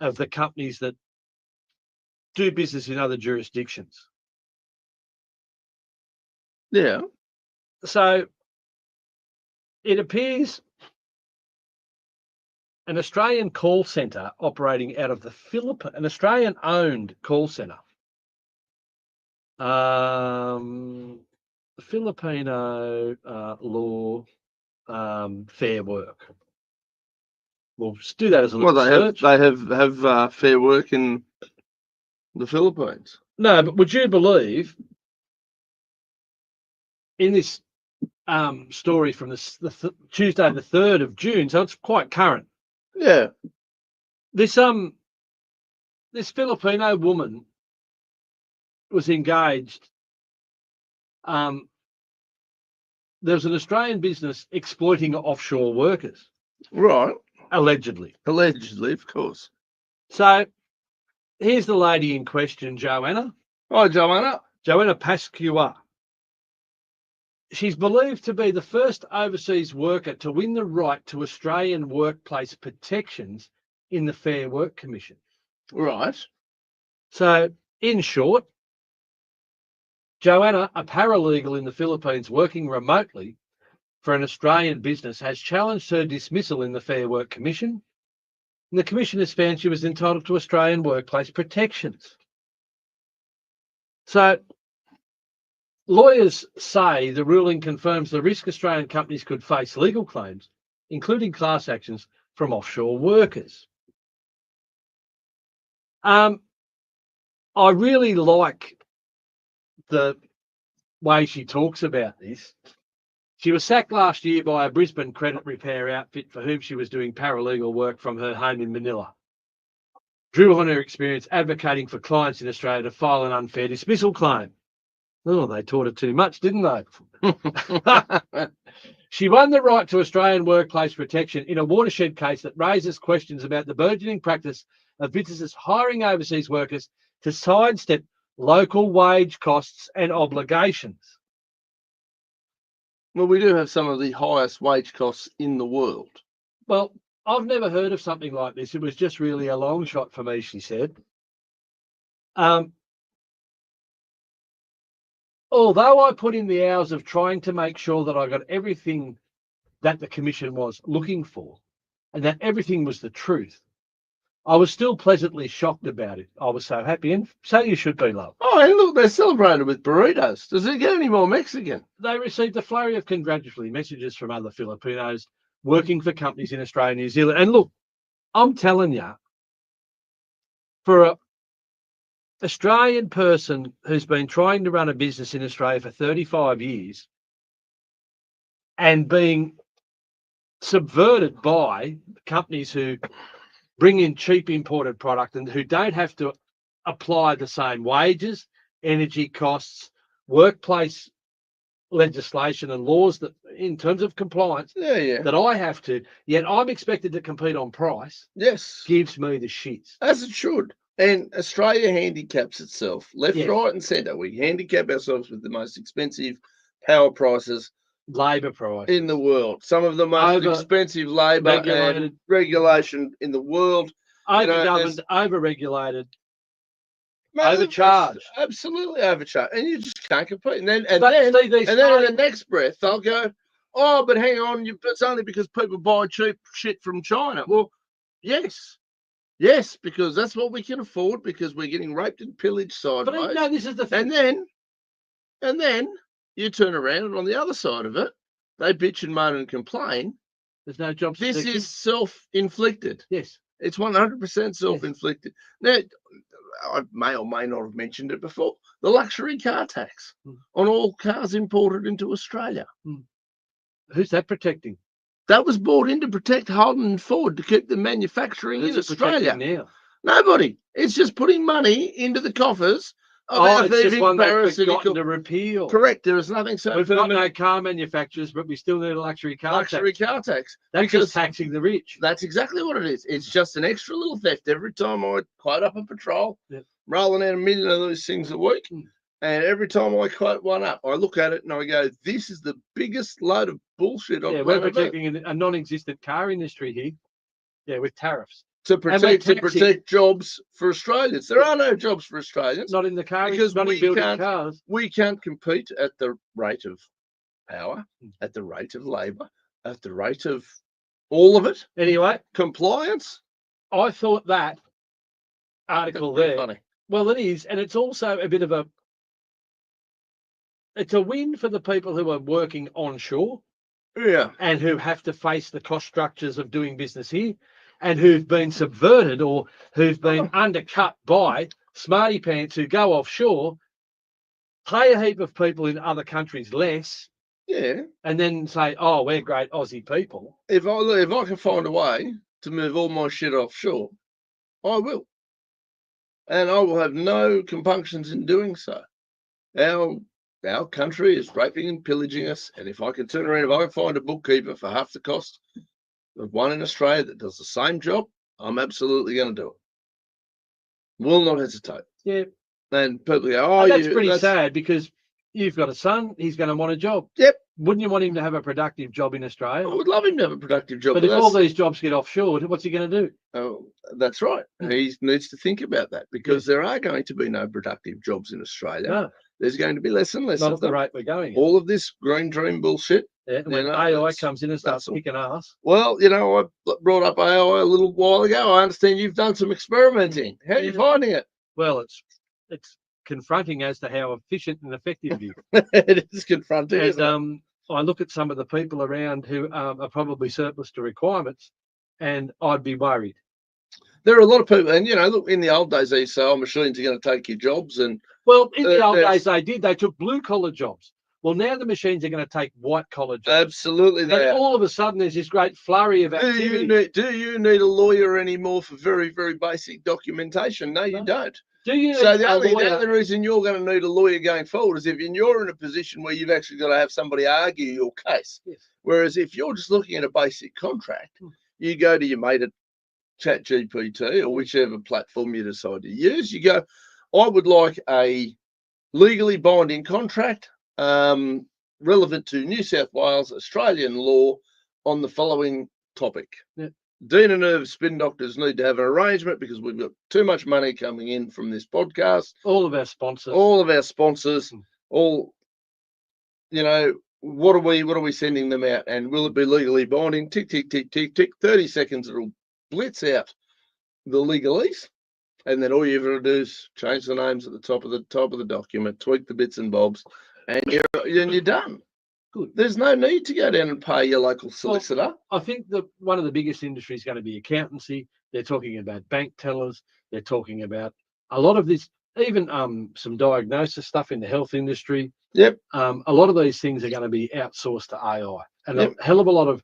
Speaker 1: of the companies that do business in other jurisdictions.
Speaker 2: Yeah.
Speaker 1: So it appears an Australian call centre operating out of the Philippines, an Australian-owned call centre, Filipino law, Fair Work. We'll do that as a little search.
Speaker 2: They have Fair Work in the Philippines.
Speaker 1: No, but would you believe in this story from Tuesday, the 3rd of June, so it's quite current.
Speaker 2: Yeah.
Speaker 1: This Filipino woman was engaged. There was an Australian business exploiting offshore workers.
Speaker 2: Right.
Speaker 1: Allegedly.
Speaker 2: Allegedly, of course.
Speaker 1: So here's the lady in question, Joanna.
Speaker 2: Hi, Joanna.
Speaker 1: Joanna Pascua. She's believed to be the first overseas worker to win the right to Australian workplace protections in the Fair Work Commission.
Speaker 2: Right.
Speaker 1: So, in short, Joanna, a paralegal in the Philippines working remotely for an Australian business, has challenged her dismissal in the Fair Work Commission. And the Commission has found she was entitled to Australian workplace protections. So, lawyers say the ruling confirms the risk Australian companies could face legal claims, including class actions from offshore workers. I really like the way she talks about this. She was sacked last year by a Brisbane credit repair outfit for whom she was doing paralegal work from her home in Manila. Drew on her experience advocating for clients in Australia to file an unfair dismissal claim. Oh, they taught her too much, didn't they? She won the right to Australian workplace protection in a watershed case that raises questions about the burgeoning practice of businesses hiring overseas workers to sidestep local wage costs and obligations.
Speaker 2: Well, we do have some of the highest wage costs in the world.
Speaker 1: Well, I've never heard of something like this. It was just really a long shot for me, she said. Although I put in the hours of trying to make sure that I got everything that the Commission was looking for and that everything was the truth, I was still pleasantly shocked about it. I was so happy, and so you should be, love.
Speaker 2: Oh, and look, they're celebrated with burritos. Does it get any more Mexican?
Speaker 1: They received a flurry of congratulatory messages from other Filipinos working for companies in Australia and New Zealand. And look, I'm telling you, for an Australian person who's been trying to run a business in Australia for 35 years and being subverted by companies who bring in cheap imported product and who don't have to apply the same wages, energy costs, workplace legislation and laws that in terms of compliance that I have to, yet I'm expected to compete on price.
Speaker 2: Yes.
Speaker 1: Gives me the shits.
Speaker 2: As it should. And Australia handicaps itself left,
Speaker 1: Yes.
Speaker 2: right, and centre. We handicap ourselves with the most expensive power prices
Speaker 1: Labour prices
Speaker 2: in the world. Some of the most
Speaker 1: Over
Speaker 2: expensive labour and
Speaker 1: regulated,
Speaker 2: regulation in the world. You know,
Speaker 1: over-governed, over-regulated,
Speaker 2: mate, it's
Speaker 1: overcharged.
Speaker 2: absolutely overcharged, and you just can't compete. And then,
Speaker 1: But Steve, these
Speaker 2: in
Speaker 1: smarty-
Speaker 2: the next breath, they'll go, "Oh, but hang on, it's only because people buy cheap shit from China." Well, yes, because that's what we can afford because we're getting raped and pillaged
Speaker 1: but
Speaker 2: sideways.
Speaker 1: no, this is the thing.
Speaker 2: And then you turn around, and on the other side of it, they bitch and moan and complain.
Speaker 1: There's no job
Speaker 2: This
Speaker 1: security.
Speaker 2: is self-inflicted.
Speaker 1: Yes.
Speaker 2: It's 100% self-inflicted. Now, I may or may not have mentioned it before. The luxury car tax on all cars imported into Australia.
Speaker 1: Who's that protecting?
Speaker 2: That was brought in to protect Holden and Ford to keep the manufacturing
Speaker 1: Who's
Speaker 2: in
Speaker 1: it protecting
Speaker 2: Australia.
Speaker 1: now?
Speaker 2: Nobody. It's just putting money into the coffers of our
Speaker 1: It's just
Speaker 2: thieving
Speaker 1: one they've
Speaker 2: parasitical.
Speaker 1: forgotten to repeal.
Speaker 2: Correct. There is nothing so
Speaker 1: We've got
Speaker 2: permanent.
Speaker 1: no car manufacturers, but we still need a luxury car tax.
Speaker 2: Car tax.
Speaker 1: That's
Speaker 2: because
Speaker 1: just taxing the rich.
Speaker 2: That's exactly what it is. It's just an extra little theft every time I quote up a patrol, rolling out 1 million of those things a week. And every time I quote one up, I look at it and I go, "This is the biggest load of bullshit."
Speaker 1: We're protecting a non-existent car industry here. Yeah, with tariffs
Speaker 2: to protect jobs for Australians. There are no jobs for Australians.
Speaker 1: Not in the car
Speaker 2: because
Speaker 1: not in building cars.
Speaker 2: We can't compete at the rate of power, at the rate of labour, at the rate of all of it.
Speaker 1: Anyway,
Speaker 2: compliance.
Speaker 1: I thought that article there.
Speaker 2: Funny.
Speaker 1: Well, it is, and it's also a bit of it's a win for the people who are working onshore.
Speaker 2: Yeah.
Speaker 1: And who have to face the cost structures of doing business here and who've been subverted or who've been undercut by smarty pants who go offshore, pay a heap of people in other countries less.
Speaker 2: Yeah.
Speaker 1: And then say, "Oh, we're great Aussie people."
Speaker 2: If I can find a way to move all my shit offshore, I will. And I will have no compunctions in doing so. Our country is raping and pillaging us. And if I can turn around, if I can find a bookkeeper for half the cost of one in Australia that does the same job, I'm absolutely going to do it. Will not hesitate.
Speaker 1: Yeah.
Speaker 2: And people go, "Oh,
Speaker 1: that's pretty sad because you've got a son, he's going to want a job."
Speaker 2: Yep.
Speaker 1: Wouldn't you want him to have a productive job in Australia?
Speaker 2: I would love him to have a productive job.
Speaker 1: But if all these jobs get offshore, what's he going to do?
Speaker 2: Oh, that's right. He needs to think about that because there are going to be no productive jobs in Australia.
Speaker 1: No.
Speaker 2: There's going to be less and less
Speaker 1: Not
Speaker 2: of
Speaker 1: at the rate we're going.
Speaker 2: All of this green dream bullshit.
Speaker 1: Yeah, when AI comes in and starts kicking ass.
Speaker 2: Well, I brought up AI a little while ago. I understand you've done some experimenting. How are you finding it?
Speaker 1: Well, it's confronting as to how efficient and effective it is.
Speaker 2: It is confronting.
Speaker 1: And I look at some of the people around who are probably surplus to requirements, and I'd be worried.
Speaker 2: There are a lot of people, and look, in the old days they used to say, "Oh, machines are going to take your jobs," and
Speaker 1: well, in the old days they took blue collar jobs. Well, now the machines are going to take white collar jobs.
Speaker 2: Absolutely,
Speaker 1: and all of a sudden there's this great flurry of activity.
Speaker 2: Do you need a lawyer anymore for very, very basic documentation? No, you don't.
Speaker 1: Do you?
Speaker 2: So the only reason you're going to need a lawyer going forward is if you're in a position where you've actually got to have somebody argue your case.
Speaker 1: Yes.
Speaker 2: Whereas if you're just looking at a basic contract, you go to your mate at ChatGPT or whichever platform you decide to use. You go, "I would like a legally binding contract relevant to New South Wales Australian law on the following topic."
Speaker 1: Yeah.
Speaker 2: Dean and Irv Spin Doctors need to have an arrangement because we've got too much money coming in from this podcast.
Speaker 1: All of our sponsors.
Speaker 2: What are we sending them out? And will it be legally binding? Tick, tick, tick, tick, tick. 30 seconds, it'll blitz out the legalese. And then all you've got to do is change the names at the top of the document, tweak the bits and bobs, and you're done.
Speaker 1: Good.
Speaker 2: There's no need to go down and pay your local solicitor.
Speaker 1: Well, I think that one of the biggest industries is going to be accountancy. They're talking about bank tellers. They're talking about a lot of this, even some diagnosis stuff in the health industry.
Speaker 2: Yep.
Speaker 1: A lot of these things are going to be outsourced to AI, and a hell of a lot of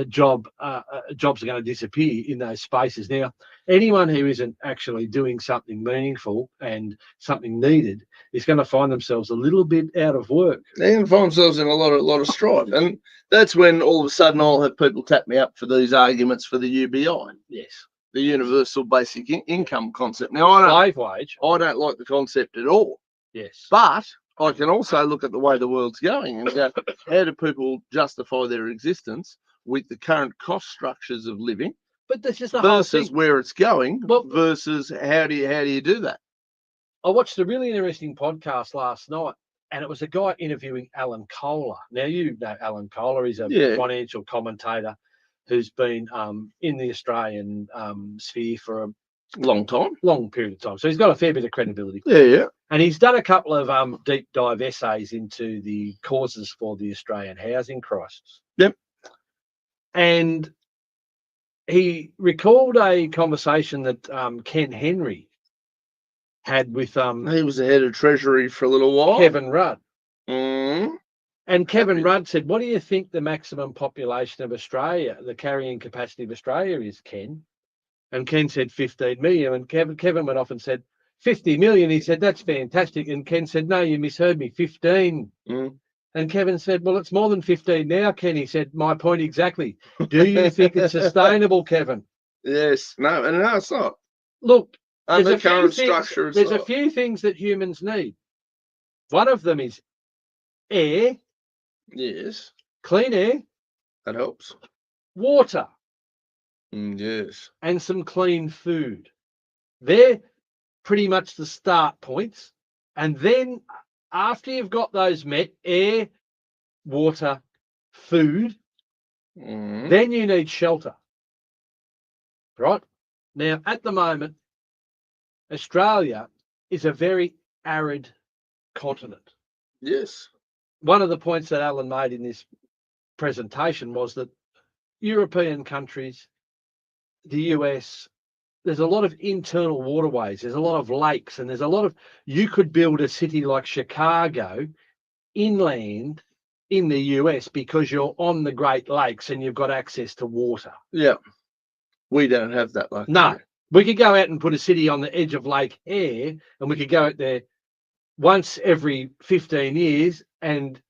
Speaker 1: jobs are going to disappear in those spaces. Now, anyone who isn't actually doing something meaningful and something needed is going to find themselves a little bit out of work.
Speaker 2: They're going to find themselves in a lot of strife, and that's when all of a sudden I'll have people tap me up for these arguments for the UBI.
Speaker 1: Yes.
Speaker 2: the universal basic income concept. Now, I
Speaker 1: Slave wage.
Speaker 2: don't like the concept at all,
Speaker 1: Yes.
Speaker 2: but I can also look at the way the world's going and go, how do people justify their existence with the current cost structures of living
Speaker 1: But this is the whole
Speaker 2: versus
Speaker 1: thing.
Speaker 2: where it's going
Speaker 1: Well,
Speaker 2: versus how do you do that?
Speaker 1: I watched a really interesting podcast last night, and it was a guy interviewing Alan Kohler. Now, you know Alan Kohler. He's a
Speaker 2: Yeah.
Speaker 1: financial commentator who's been in the Australian sphere for a
Speaker 2: Long time.
Speaker 1: long period of time. So he's got a fair bit of credibility.
Speaker 2: Yeah.
Speaker 1: And he's done a couple of deep dive essays into the causes for the Australian housing crisis.
Speaker 2: Yep.
Speaker 1: And he recalled a conversation that Ken Henry had with
Speaker 2: He was the head of Treasury for a little while.
Speaker 1: Kevin Rudd.
Speaker 2: Mm.
Speaker 1: And Kevin Rudd said, what do you think the maximum population of Australia, the carrying capacity of Australia is, Ken? And Ken said 15 million. And Kevin went off and said, 50 million. He said, that's fantastic. And Ken said, no, you misheard me, 15.
Speaker 2: Mm.
Speaker 1: And Kevin said, well, it's more than 15 now, Ken. He said, my point exactly. Do you think it's sustainable, Kevin?
Speaker 2: Yes. No, it's not.
Speaker 1: Look,
Speaker 2: Under current structure,
Speaker 1: there's a few things that humans need. One of them is air.
Speaker 2: Yes.
Speaker 1: Clean air.
Speaker 2: That helps.
Speaker 1: Water.
Speaker 2: Yes.
Speaker 1: And some clean food. They're pretty much the start points. And then after you've got those met, air, water, food, then you need shelter. Right? Now, at the moment, Australia is a very arid continent.
Speaker 2: Yes.
Speaker 1: One of the points that Alan made in this presentation was that European countries, the US, there's a lot of internal waterways, there's a lot of lakes, and there's a lot of, you could build a city like Chicago inland in the US because you're on the Great Lakes and you've got access to water.
Speaker 2: Yeah. We don't have that luxury.
Speaker 1: No. We could go out and put a city on the edge of Lake Eyre, and we could go out there once every 15 years and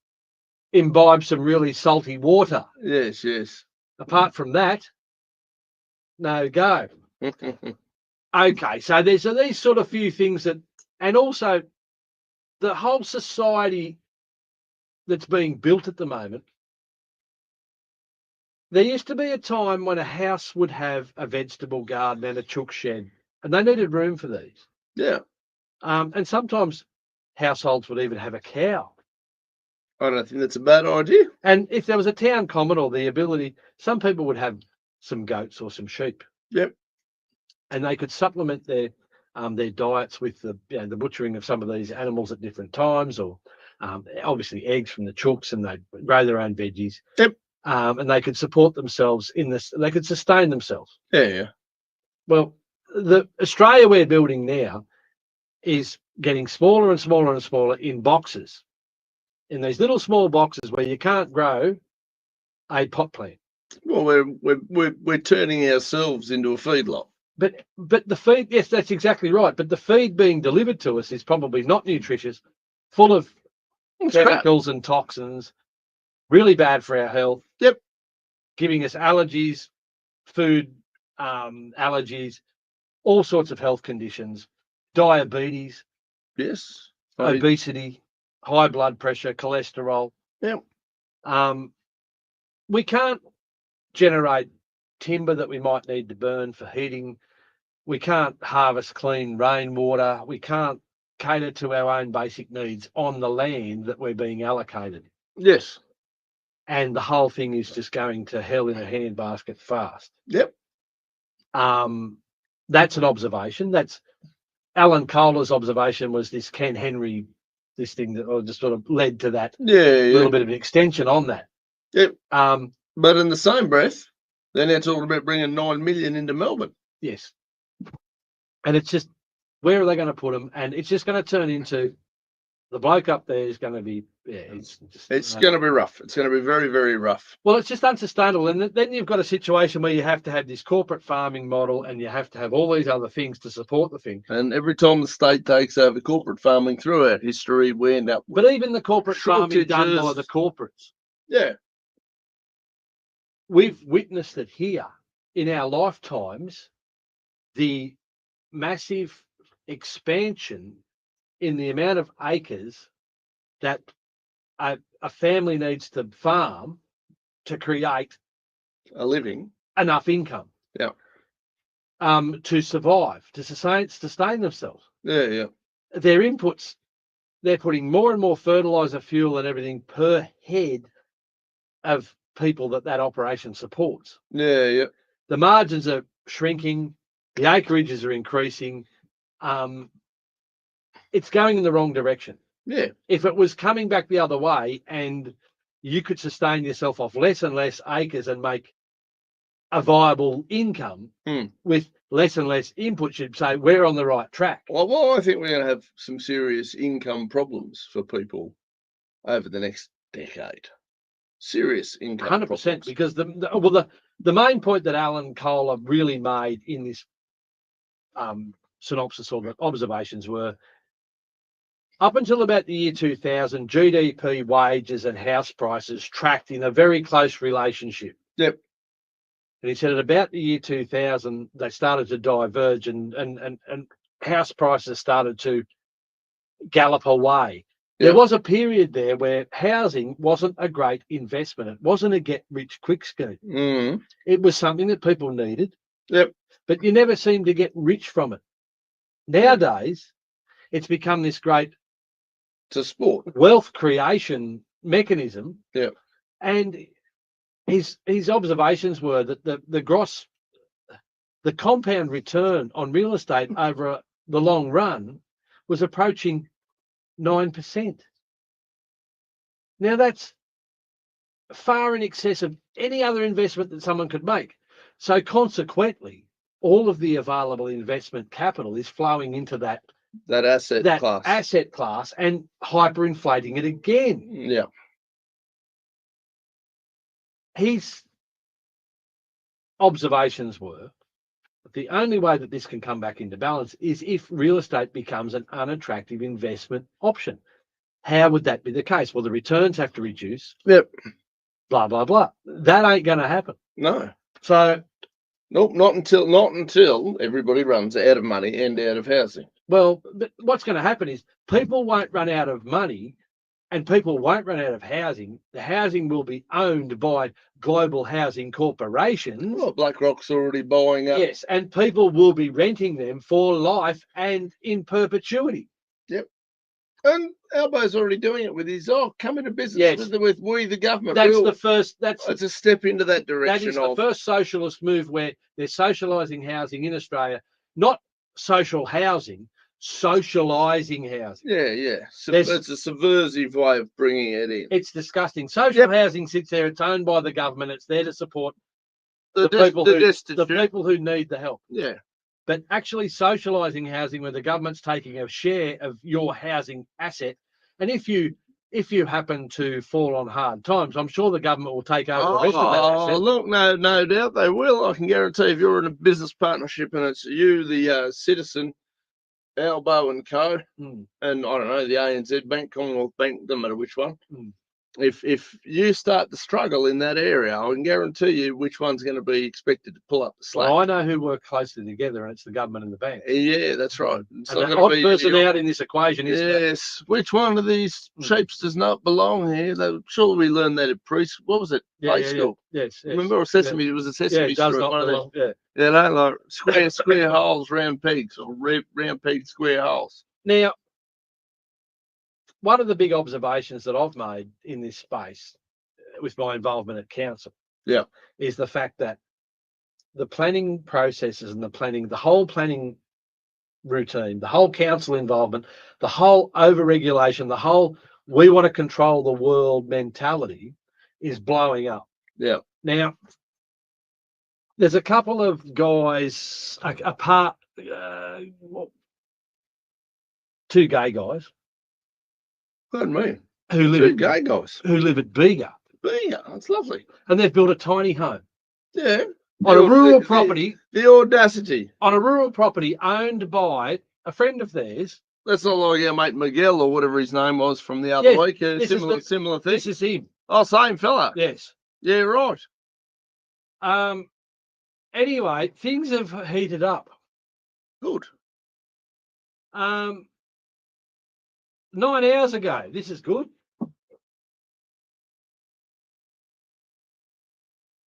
Speaker 1: imbibe some really salty water.
Speaker 2: Yes, yes.
Speaker 1: Apart from that, no go. Okay, so there's these sort of few things that, and also the whole society that's being built at the moment. There used to be a time when a house would have a vegetable garden and a chook shed, and they needed room for these.
Speaker 2: Yeah.
Speaker 1: And sometimes households would even have a cow.
Speaker 2: I don't think that's a bad idea.
Speaker 1: And if there was a town common or the ability, some people would have some goats or some sheep.
Speaker 2: Yep.
Speaker 1: And they could supplement their diets with the butchering of some of these animals at different times, or obviously eggs from the chooks, and they'd grow their own veggies.
Speaker 2: Yep.
Speaker 1: And they could support themselves in this. They could sustain themselves.
Speaker 2: Yeah.
Speaker 1: Well, the Australia we're building now is getting smaller and smaller and smaller in boxes, in these little small boxes where you can't grow a pot plant.
Speaker 2: Well, we're turning ourselves into a feedlot.
Speaker 1: But the feed, yes, that's exactly right. But the feed being delivered to us is probably not nutritious, full of chemicals and toxins, really bad for our health.
Speaker 2: Yep.
Speaker 1: Giving us allergies, food allergies, all sorts of health conditions, diabetes,
Speaker 2: Yes,
Speaker 1: obesity, high blood pressure, cholesterol.
Speaker 2: Yep.
Speaker 1: We can't generate timber that we might need to burn for heating. We can't harvest clean rainwater. We can't cater to our own basic needs on the land that we're being allocated.
Speaker 2: Yes.
Speaker 1: And the whole thing is just going to hell in a handbasket fast.
Speaker 2: Yep.
Speaker 1: That's an observation. That's Alan Kohler's observation, was this Ken Henry, this thing that just sort of led to that little bit of an extension on that.
Speaker 2: Yep. But in the same breath, they're now talking about bringing 9 million into Melbourne.
Speaker 1: Yes. And it's just, where are they going to put them? And it's just going to turn into, the bloke up there is going to be, it's
Speaker 2: going to be rough. It's going to be very, very rough.
Speaker 1: Well, it's just unsustainable. And then you've got a situation where you have to have this corporate farming model, and you have to have all these other things to support the thing.
Speaker 2: And every time the state takes over corporate farming throughout history, we end up with,
Speaker 1: but even the corporate farming done by the corporates.
Speaker 2: Yeah.
Speaker 1: We've witnessed it here in our lifetimes the massive expansion in the amount of acres that a family needs to farm to create
Speaker 2: A living.
Speaker 1: enough income.
Speaker 2: Yeah.
Speaker 1: To survive, to sustain themselves.
Speaker 2: Yeah.
Speaker 1: Their inputs, they're putting more and more fertilizer, fuel, and everything per head of people that operation supports.
Speaker 2: Yeah.
Speaker 1: The margins are shrinking, the acreages are increasing. It's going in the wrong direction.
Speaker 2: Yeah.
Speaker 1: If it was coming back the other way and you could sustain yourself off less and less acres and make a viable income with less and less inputs, you'd say we're on the right track.
Speaker 2: Well, I think we're going to have some serious income problems for people over the next decade. Serious income
Speaker 1: 100%,
Speaker 2: problems.
Speaker 1: because the main point that Alan Kohler really made in this synopsis or the observations were, up until about the year 2000, GDP, wages, and house prices tracked in a very close relationship.
Speaker 2: Yep.
Speaker 1: And he said at about the year 2000, they started to diverge and house prices started to gallop away. There was a period there where housing wasn't a great investment. It wasn't a get-rich-quick scheme. It was something that people needed.
Speaker 2: Yep.
Speaker 1: But you never seem to get rich from it. Nowadays, it's become this great wealth creation mechanism.
Speaker 2: Yeah.
Speaker 1: And his observations were that the compound return on real estate over the long run was approaching 9%. Now that's far in excess of any other investment that someone could make. So consequently, all of the available investment capital is flowing into that asset class and hyperinflating it again.
Speaker 2: Yeah.
Speaker 1: His observations were that the only way that this can come back into balance is if real estate becomes an unattractive investment option. How would that be the case? Well, the returns have to reduce.
Speaker 2: Yep.
Speaker 1: Blah, blah, blah. That ain't going to happen.
Speaker 2: No.
Speaker 1: So,
Speaker 2: nope, not until everybody runs out of money and out of housing.
Speaker 1: Well, but what's going to happen is people won't run out of money and people won't run out of housing. The housing will be owned by global housing corporations.
Speaker 2: Well, BlackRock's already buying up.
Speaker 1: Yes, and people will be renting them for life and in perpetuity.
Speaker 2: Yep. And Albo's already doing it with his, come into business with we, the government.
Speaker 1: That's
Speaker 2: a step into that direction.
Speaker 1: That is the first socialist move where they're socialising housing in Australia, not social housing, socialising housing.
Speaker 2: Yeah. It's a subversive way of bringing it in.
Speaker 1: It's disgusting. Social housing sits there, it's owned by the government, it's there to support the people who need the help.
Speaker 2: Yeah.
Speaker 1: But actually socialising housing where the government's taking a share of your housing asset, and if you happen to fall on hard times, I'm sure the government will take over the rest of that asset.
Speaker 2: Oh, look, no doubt they will. I can guarantee if you're in a business partnership and it's you, the citizen, Albo and Co, and I don't know, the ANZ Bank, Commonwealth Bank, doesn't matter which one. If you start to struggle in that area, I can guarantee you which one's going to be expected to pull up the slack.
Speaker 1: Well, I know who work closely together, and it's the government and the bank.
Speaker 2: Yeah, that's right.
Speaker 1: It's and the odd person out in this equation is
Speaker 2: which one of these shapes does not belong here? Surely we learned that at what was it? Play school.
Speaker 1: Yes.
Speaker 2: Remember Sesame? It was a Sesame Street. One of those.
Speaker 1: Yeah,
Speaker 2: like square holes, round pegs, or round pegs, square holes.
Speaker 1: Now, one of the big observations that I've made in this space with my involvement at council is the fact that the planning processes and the whole planning routine, the whole council involvement, the whole over-regulation, the whole we want to control the world mentality is blowing up.
Speaker 2: Yeah.
Speaker 1: Now, there's a couple of guys apart, two gay guys.
Speaker 2: Pardon me.
Speaker 1: Two gay guys who live at Bega.
Speaker 2: Bega, that's lovely.
Speaker 1: And they've built a tiny home.
Speaker 2: Yeah.
Speaker 1: On a rural property.
Speaker 2: The audacity.
Speaker 1: On a rural property owned by a friend of theirs.
Speaker 2: That's not like our mate Miguel or whatever his name was from the other week. Similar thing.
Speaker 1: This is him.
Speaker 2: Oh, same fella.
Speaker 1: Yes.
Speaker 2: Yeah, right.
Speaker 1: Anyway, things have heated up
Speaker 2: Good.
Speaker 1: 9 hours ago. This is good.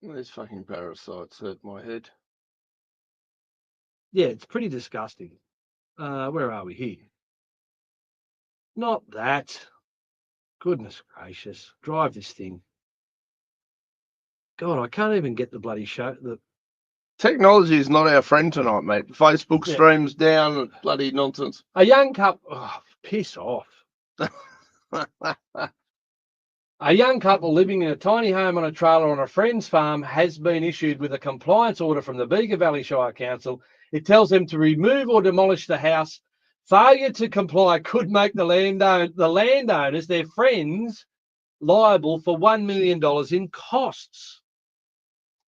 Speaker 2: These fucking parasites hurt my head.
Speaker 1: Yeah, it's pretty disgusting. Where are we here? Not that. Goodness gracious. Drive this thing. God, I can't even get the bloody show.
Speaker 2: Technology is not our friend tonight, mate. Facebook
Speaker 1: Yeah.
Speaker 2: streams down, bloody nonsense.
Speaker 1: A young couple. Oh, piss off. A young couple living in a tiny home on a trailer on a friend's farm has been issued with a compliance order from the Bega Valley Shire Council. It tells them to remove or demolish the house. Failure to comply could make the landowners, their friends, liable for $1 million in costs.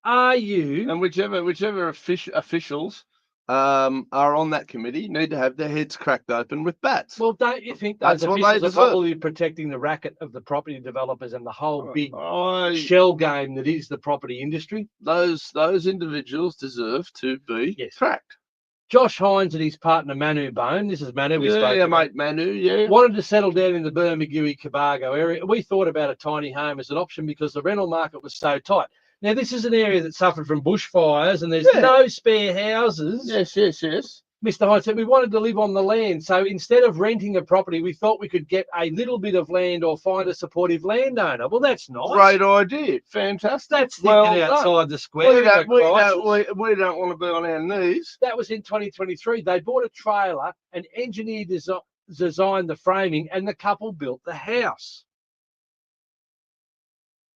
Speaker 1: Are you?
Speaker 2: And whichever officials are on that committee need to have their heads cracked open with bats.
Speaker 1: Well, don't you think
Speaker 2: That's
Speaker 1: those
Speaker 2: what they
Speaker 1: officials are
Speaker 2: deserve.
Speaker 1: probably protecting the racket of the property developers and the whole big
Speaker 2: I-
Speaker 1: shell game that is the property industry?
Speaker 2: those individuals deserve to be
Speaker 1: Yes.
Speaker 2: cracked.
Speaker 1: Josh Hines and his partner Manu Bone, this is Manu we spoke
Speaker 2: Yeah,
Speaker 1: about,
Speaker 2: mate, Manu, yeah.
Speaker 1: wanted to settle down in the Bermagui Cabargo area. We thought about a tiny home as an option because the rental market was so tight. Now, this is an area that suffered from bushfires and there's
Speaker 2: Yeah.
Speaker 1: no spare houses.
Speaker 2: Yes.
Speaker 1: Mr. Hines said we wanted to live on the land. So instead of renting a property, we thought we could get a little bit of land or find a supportive landowner. Well, that's nice.
Speaker 2: Great idea. Fantastic.
Speaker 1: That's thinking outside the square.
Speaker 2: We don't want to be on our knees.
Speaker 1: That was in 2023. They bought a trailer, an engineer designed the framing, and the couple built the house.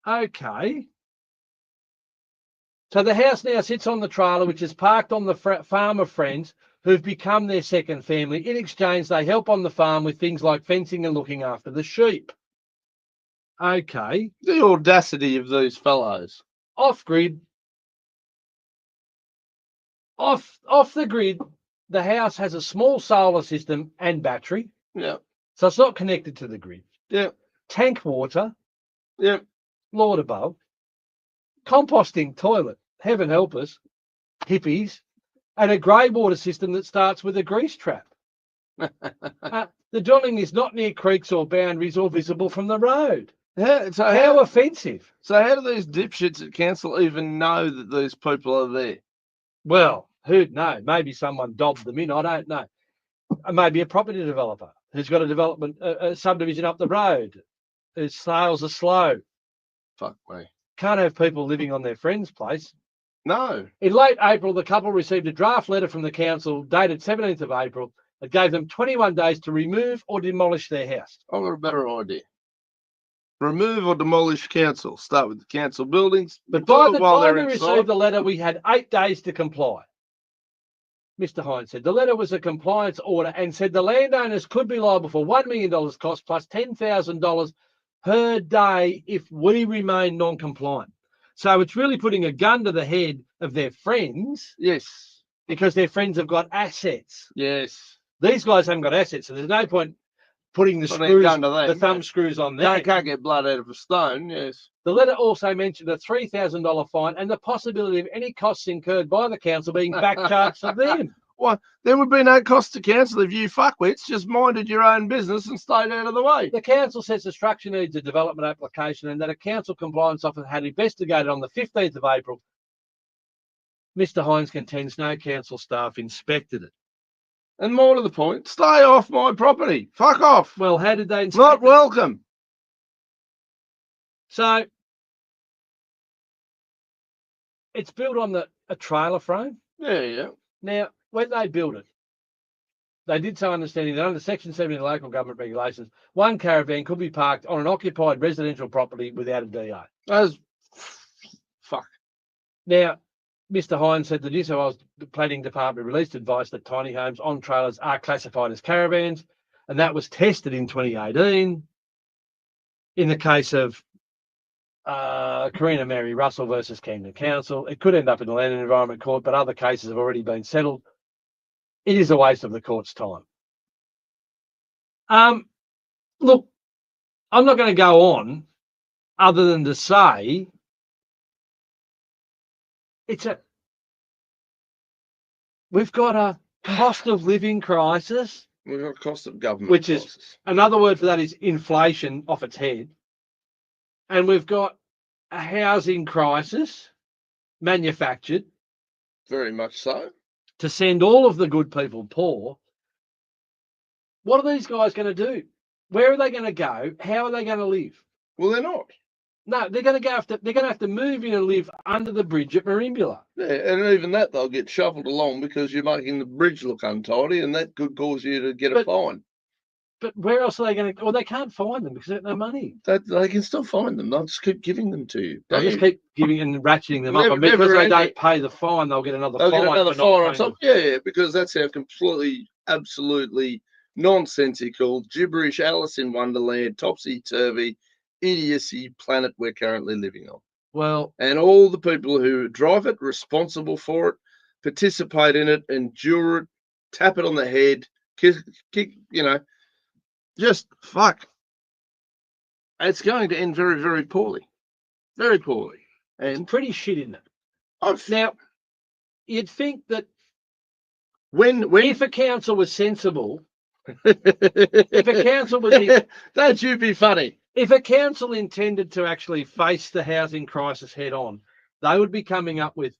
Speaker 1: Okay. So the house now sits on the trailer, which is parked on the farm of friends who've become their second family. In exchange, they help on the farm with things like fencing and looking after the sheep. Okay.
Speaker 2: The audacity of these fellows.
Speaker 1: Off grid. Off the grid, the house has a small solar system and battery.
Speaker 2: Yeah.
Speaker 1: So it's not connected to the grid.
Speaker 2: Yeah.
Speaker 1: Tank water.
Speaker 2: Yeah.
Speaker 1: Lord above. Composting toilet. Heaven help us. Hippies. And a grey water system that starts with a grease trap. The dwelling is not near creeks or boundaries or visible from the road. How offensive.
Speaker 2: So how do these dipshits at council even know that these people are there?
Speaker 1: Well, who'd know? Maybe someone dobbed them in. I don't know. Maybe a property developer who's got a subdivision up the road. Whose sales are slow.
Speaker 2: Fuck me.
Speaker 1: Can't have people living on their friend's place.
Speaker 2: No.
Speaker 1: In late April, the couple received a draft letter from the council dated 17th of April that gave them 21 days to remove or demolish their house.
Speaker 2: I've got a better idea. Remove or demolish council. Start with the council buildings.
Speaker 1: But by the time we received the letter, we had 8 days to comply. Mr. Hines said the letter was a compliance order and said the landowners could be liable for $1 million cost plus $10,000 per day if we remain non-compliant. So it's really putting a gun to the head of their friends.
Speaker 2: Yes.
Speaker 1: Because their friends have got assets.
Speaker 2: Yes.
Speaker 1: These guys haven't got assets, so there's no point putting the thumb screws on them.
Speaker 2: Can't get blood out of a stone, yes.
Speaker 1: The letter also mentioned a $3,000 fine and the possibility of any costs incurred by the council being back charged to them.
Speaker 2: Well, there would be no cost to council if you fuckwits just minded your own business and stayed out of the way.
Speaker 1: The council says the structure needs a development application and that a council compliance officer had investigated on the 15th of April. Mr. Hines contends no council staff inspected it.
Speaker 2: And more to the point, stay off my property. Fuck off.
Speaker 1: Well, how did they inspect
Speaker 2: Not welcome.
Speaker 1: So it's built on a trailer frame.
Speaker 2: Yeah.
Speaker 1: Now, when they built it, they did so understanding that under Section 70 local government regulations, one caravan could be parked on an occupied residential property without a DO.
Speaker 2: Fuck.
Speaker 1: Now, Mr. Hines said the New South Wales Planning Department released advice that tiny homes on trailers are classified as caravans, and that was tested in 2018 in the case of Karina Mary Russell versus Camden Council. It could end up in the Land and Environment Court, but other cases have already been settled. It is a waste of the court's time. Look, I'm not going to go on other than to say we've got a cost of living crisis,
Speaker 2: We've got cost of government
Speaker 1: which is
Speaker 2: crisis.
Speaker 1: another word for that is inflation off its head. And we've got a housing crisis manufactured
Speaker 2: Very much so.
Speaker 1: to send all of the good people poor. What are these guys going to do? Where are they going to go? How are they going to live?
Speaker 2: Well, they're not.
Speaker 1: No, they're going to have to move in and live under the bridge at Merimbula.
Speaker 2: Yeah, and even that they'll get shuffled along because you're making the bridge look untidy, and that could cause you to get a fine.
Speaker 1: But where else are they going to? Well, they can't find them because they have no money.
Speaker 2: They can still find them. They'll just keep giving them to you.
Speaker 1: They'll just keep giving and ratcheting them up.
Speaker 2: Never-
Speaker 1: And because
Speaker 2: never
Speaker 1: they
Speaker 2: ending.
Speaker 1: don't pay the fine, they'll get another
Speaker 2: They'll
Speaker 1: fine.
Speaker 2: get another
Speaker 1: for not
Speaker 2: fine on
Speaker 1: paying
Speaker 2: top. Yeah, because that's how completely, absolutely nonsensical, gibberish, Alice in Wonderland, topsy-turvy, idiocy planet we're currently living on.
Speaker 1: Well,
Speaker 2: And all the people who drive it, responsible for it, participate in it, endure it, tap it on the head, kick, just fuck. It's going to end very, very poorly. Very poorly.
Speaker 1: it's
Speaker 2: And
Speaker 1: pretty shit, isn't it?
Speaker 2: I've,
Speaker 1: Now, you'd think that
Speaker 2: when
Speaker 1: if a council was sensible, if a council was,
Speaker 2: don't you be funny.
Speaker 1: if a council intended to actually face the housing crisis head on, they would be coming up with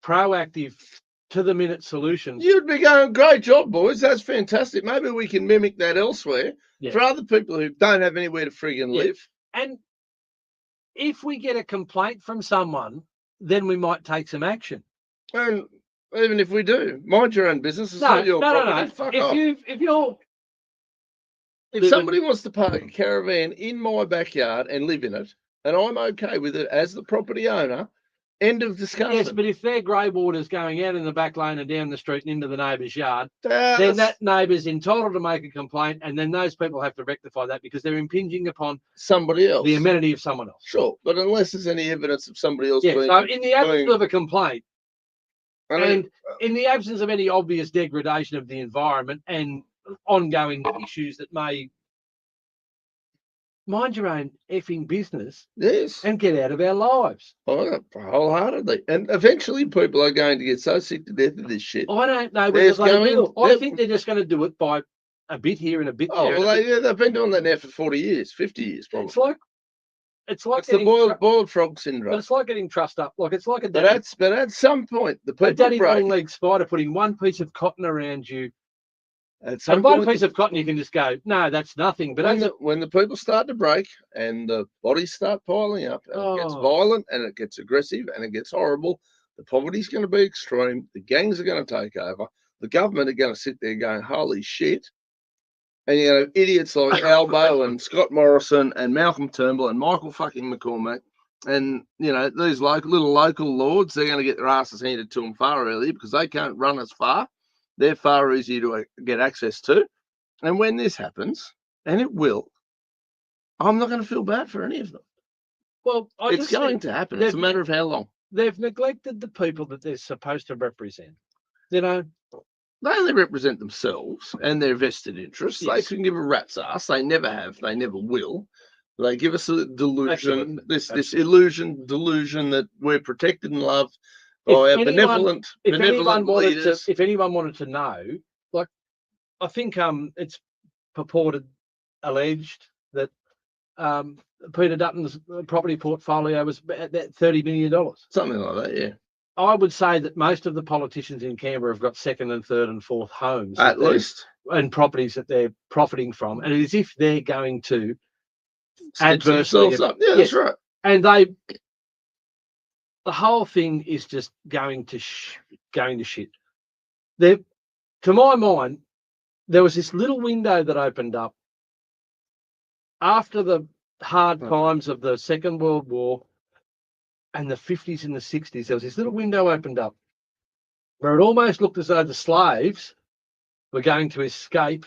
Speaker 1: proactive, to-the-minute solutions.
Speaker 2: You'd be going, great job, boys. That's fantastic. Maybe we can mimic that elsewhere for other people who don't have anywhere to friggin' live.
Speaker 1: And if we get a complaint from someone, then we might take some action.
Speaker 2: And even if we do, mind your own business. It's not your property. Fuck off. If somebody wants to park a caravan in my backyard and live in it, and I'm okay with it as the property owner, end of discussion.
Speaker 1: Yes, but if their grey water's going out in the back lane and down the street and into the neighbour's yard, then that neighbour's entitled to make a complaint, and then those people have to rectify that because they're impinging upon
Speaker 2: somebody else,
Speaker 1: the amenity of someone else.
Speaker 2: Sure, but unless there's any evidence of somebody else
Speaker 1: being... So in the absence of a complaint, and in the absence of any obvious degradation of the environment and ongoing issues that may... Mind your own effing business.
Speaker 2: Yes.
Speaker 1: And get out of our lives.
Speaker 2: Oh, wholeheartedly. And eventually people are going to get so sick to death of this shit.
Speaker 1: I don't know whether they will. I think they're just going to do it by a bit here and a bit there.
Speaker 2: Oh, well, they've been doing that now for 40 years, 50 years probably.
Speaker 1: It's like
Speaker 2: the boiled frog syndrome.
Speaker 1: But it's like getting trussed up. Like it's like a
Speaker 2: daddy. But at some point, the people
Speaker 1: daddy long-legged spider putting one piece of cotton around you. And one piece of cotton, you can just go, no, that's nothing. But
Speaker 2: when the people start to break and the bodies start piling up, and it gets violent and it gets aggressive and it gets horrible, the poverty's going to be extreme. The gangs are going to take over. The government are going to sit there going, holy shit. And you know, idiots like Albo and Scott Morrison and Malcolm Turnbull and Michael fucking McCormack and, you know, these little local lords, they're going to get their asses handed to them far earlier because they can't run as far. They're far easier to get access to. And when this happens, and it will, I'm not going to feel bad for any of them.
Speaker 1: Well,
Speaker 2: it's going to happen. It's a matter of how long.
Speaker 1: They've neglected the people that they're supposed to represent. You know,
Speaker 2: they only represent themselves and their vested interests. Yes. They can give a rat's ass. They never have. They never will. They give us a delusion, this delusion that we're protected and loved. If anyone
Speaker 1: wanted to know, like, I think it's alleged that Peter Dutton's property portfolio was about $30 million.
Speaker 2: Something like that, yeah.
Speaker 1: I would say that most of the politicians in Canberra have got second and third and fourth homes.
Speaker 2: At least.
Speaker 1: And properties that they're profiting from. And as if they're going to adversely...
Speaker 2: Yeah, that's right.
Speaker 1: And the whole thing is just going to shit. To my mind, there was this little window that opened up after the hard times of the Second World War and the 50s and the 60s. There was this little window opened up where it almost looked as though the slaves were going to escape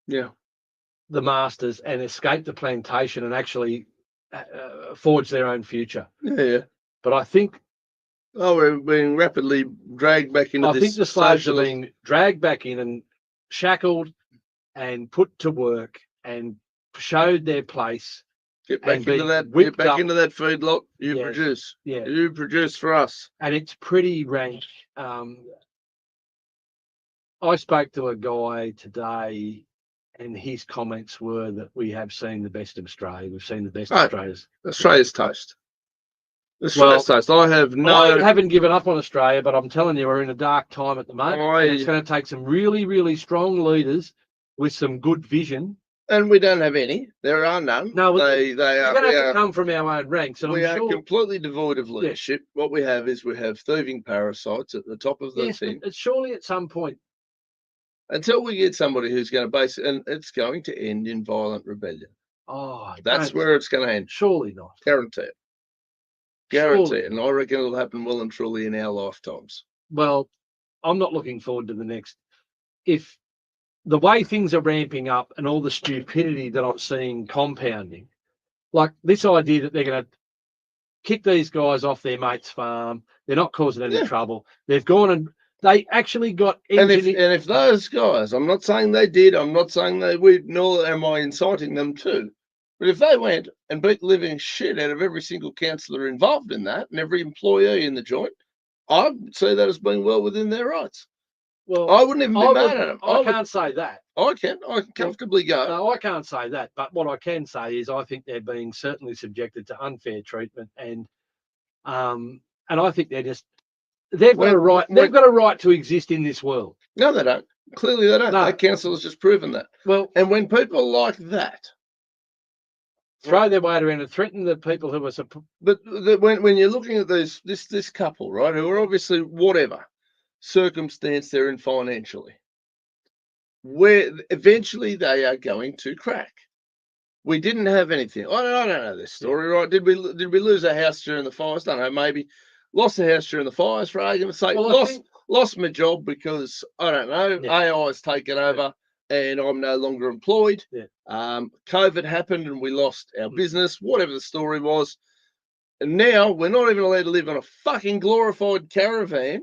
Speaker 1: the masters and escape the plantation and actually forge their own future.
Speaker 2: Yeah.
Speaker 1: But I think...
Speaker 2: we're being rapidly dragged back into this.
Speaker 1: I think the slaves are being dragged back in and shackled and put to work and showed their place.
Speaker 2: Get back into that. Get back into that feedlot. You produce. Yeah. You produce for us.
Speaker 1: And it's pretty rank. I spoke to a guy today, and his comments were that we have seen the best of Australia. We've seen the best
Speaker 2: Right.
Speaker 1: Australia's.
Speaker 2: Australia's toast. Australia's toast. I have
Speaker 1: I
Speaker 2: no.
Speaker 1: haven't given up on Australia, but I'm telling you, we're in a dark time at the moment. And it's going to take some really, really strong leaders with some good vision.
Speaker 2: And we don't have any. There are none.
Speaker 1: No,
Speaker 2: they
Speaker 1: they're
Speaker 2: are.
Speaker 1: going to have to come from our own ranks. And
Speaker 2: We
Speaker 1: I'm
Speaker 2: are
Speaker 1: sure
Speaker 2: completely devoid of leadership. What we have is we have thieving parasites at the top of the
Speaker 1: yes,
Speaker 2: thing.
Speaker 1: but surely at some point,
Speaker 2: until we get somebody who's going to base it, and it's going to end in violent rebellion.
Speaker 1: oh,
Speaker 2: That's where it's going to end.
Speaker 1: Surely not.
Speaker 2: Guarantee it. Guarantee it. And I reckon it'll happen well and truly in our lifetimes.
Speaker 1: Well, I'm not looking forward to the next. If the way things are ramping up and all the stupidity that I'm seeing compounding, like this idea that they're going to kick these guys off their mate's farm, they're not causing any trouble. They've gone and they actually got
Speaker 2: engineered. And if those guys, I'm not saying they did, I'm not saying they would, nor am I inciting them to, but if they went and beat the living shit out of every single councillor involved in that and every employee in the joint, I would see that as being well within their rights.
Speaker 1: Well,
Speaker 2: I wouldn't even be mad at them.
Speaker 1: I can't say that.
Speaker 2: I can comfortably go.
Speaker 1: No, I can't say that. But what I can say is I think they're being certainly subjected to unfair treatment, and I think they've got a right to exist in this world.
Speaker 2: No, they don't. Clearly, they don't. No. That council has just proven that.
Speaker 1: Well,
Speaker 2: and when people like that
Speaker 1: throw their weight around and threaten the people who are
Speaker 2: but when you're looking at this couple, right, who are obviously whatever circumstance they're in financially, where eventually they are going to crack. We didn't have anything. I don't know this story, right? Did we lose a house during the fires? Don't know. Maybe lost a house during the fires, for argument's sake. Well, lost my job because I don't know. AI has taken over and I'm no longer employed. COVID happened and we lost our business. Whatever the story was. And now we're not even allowed to live on a fucking glorified caravan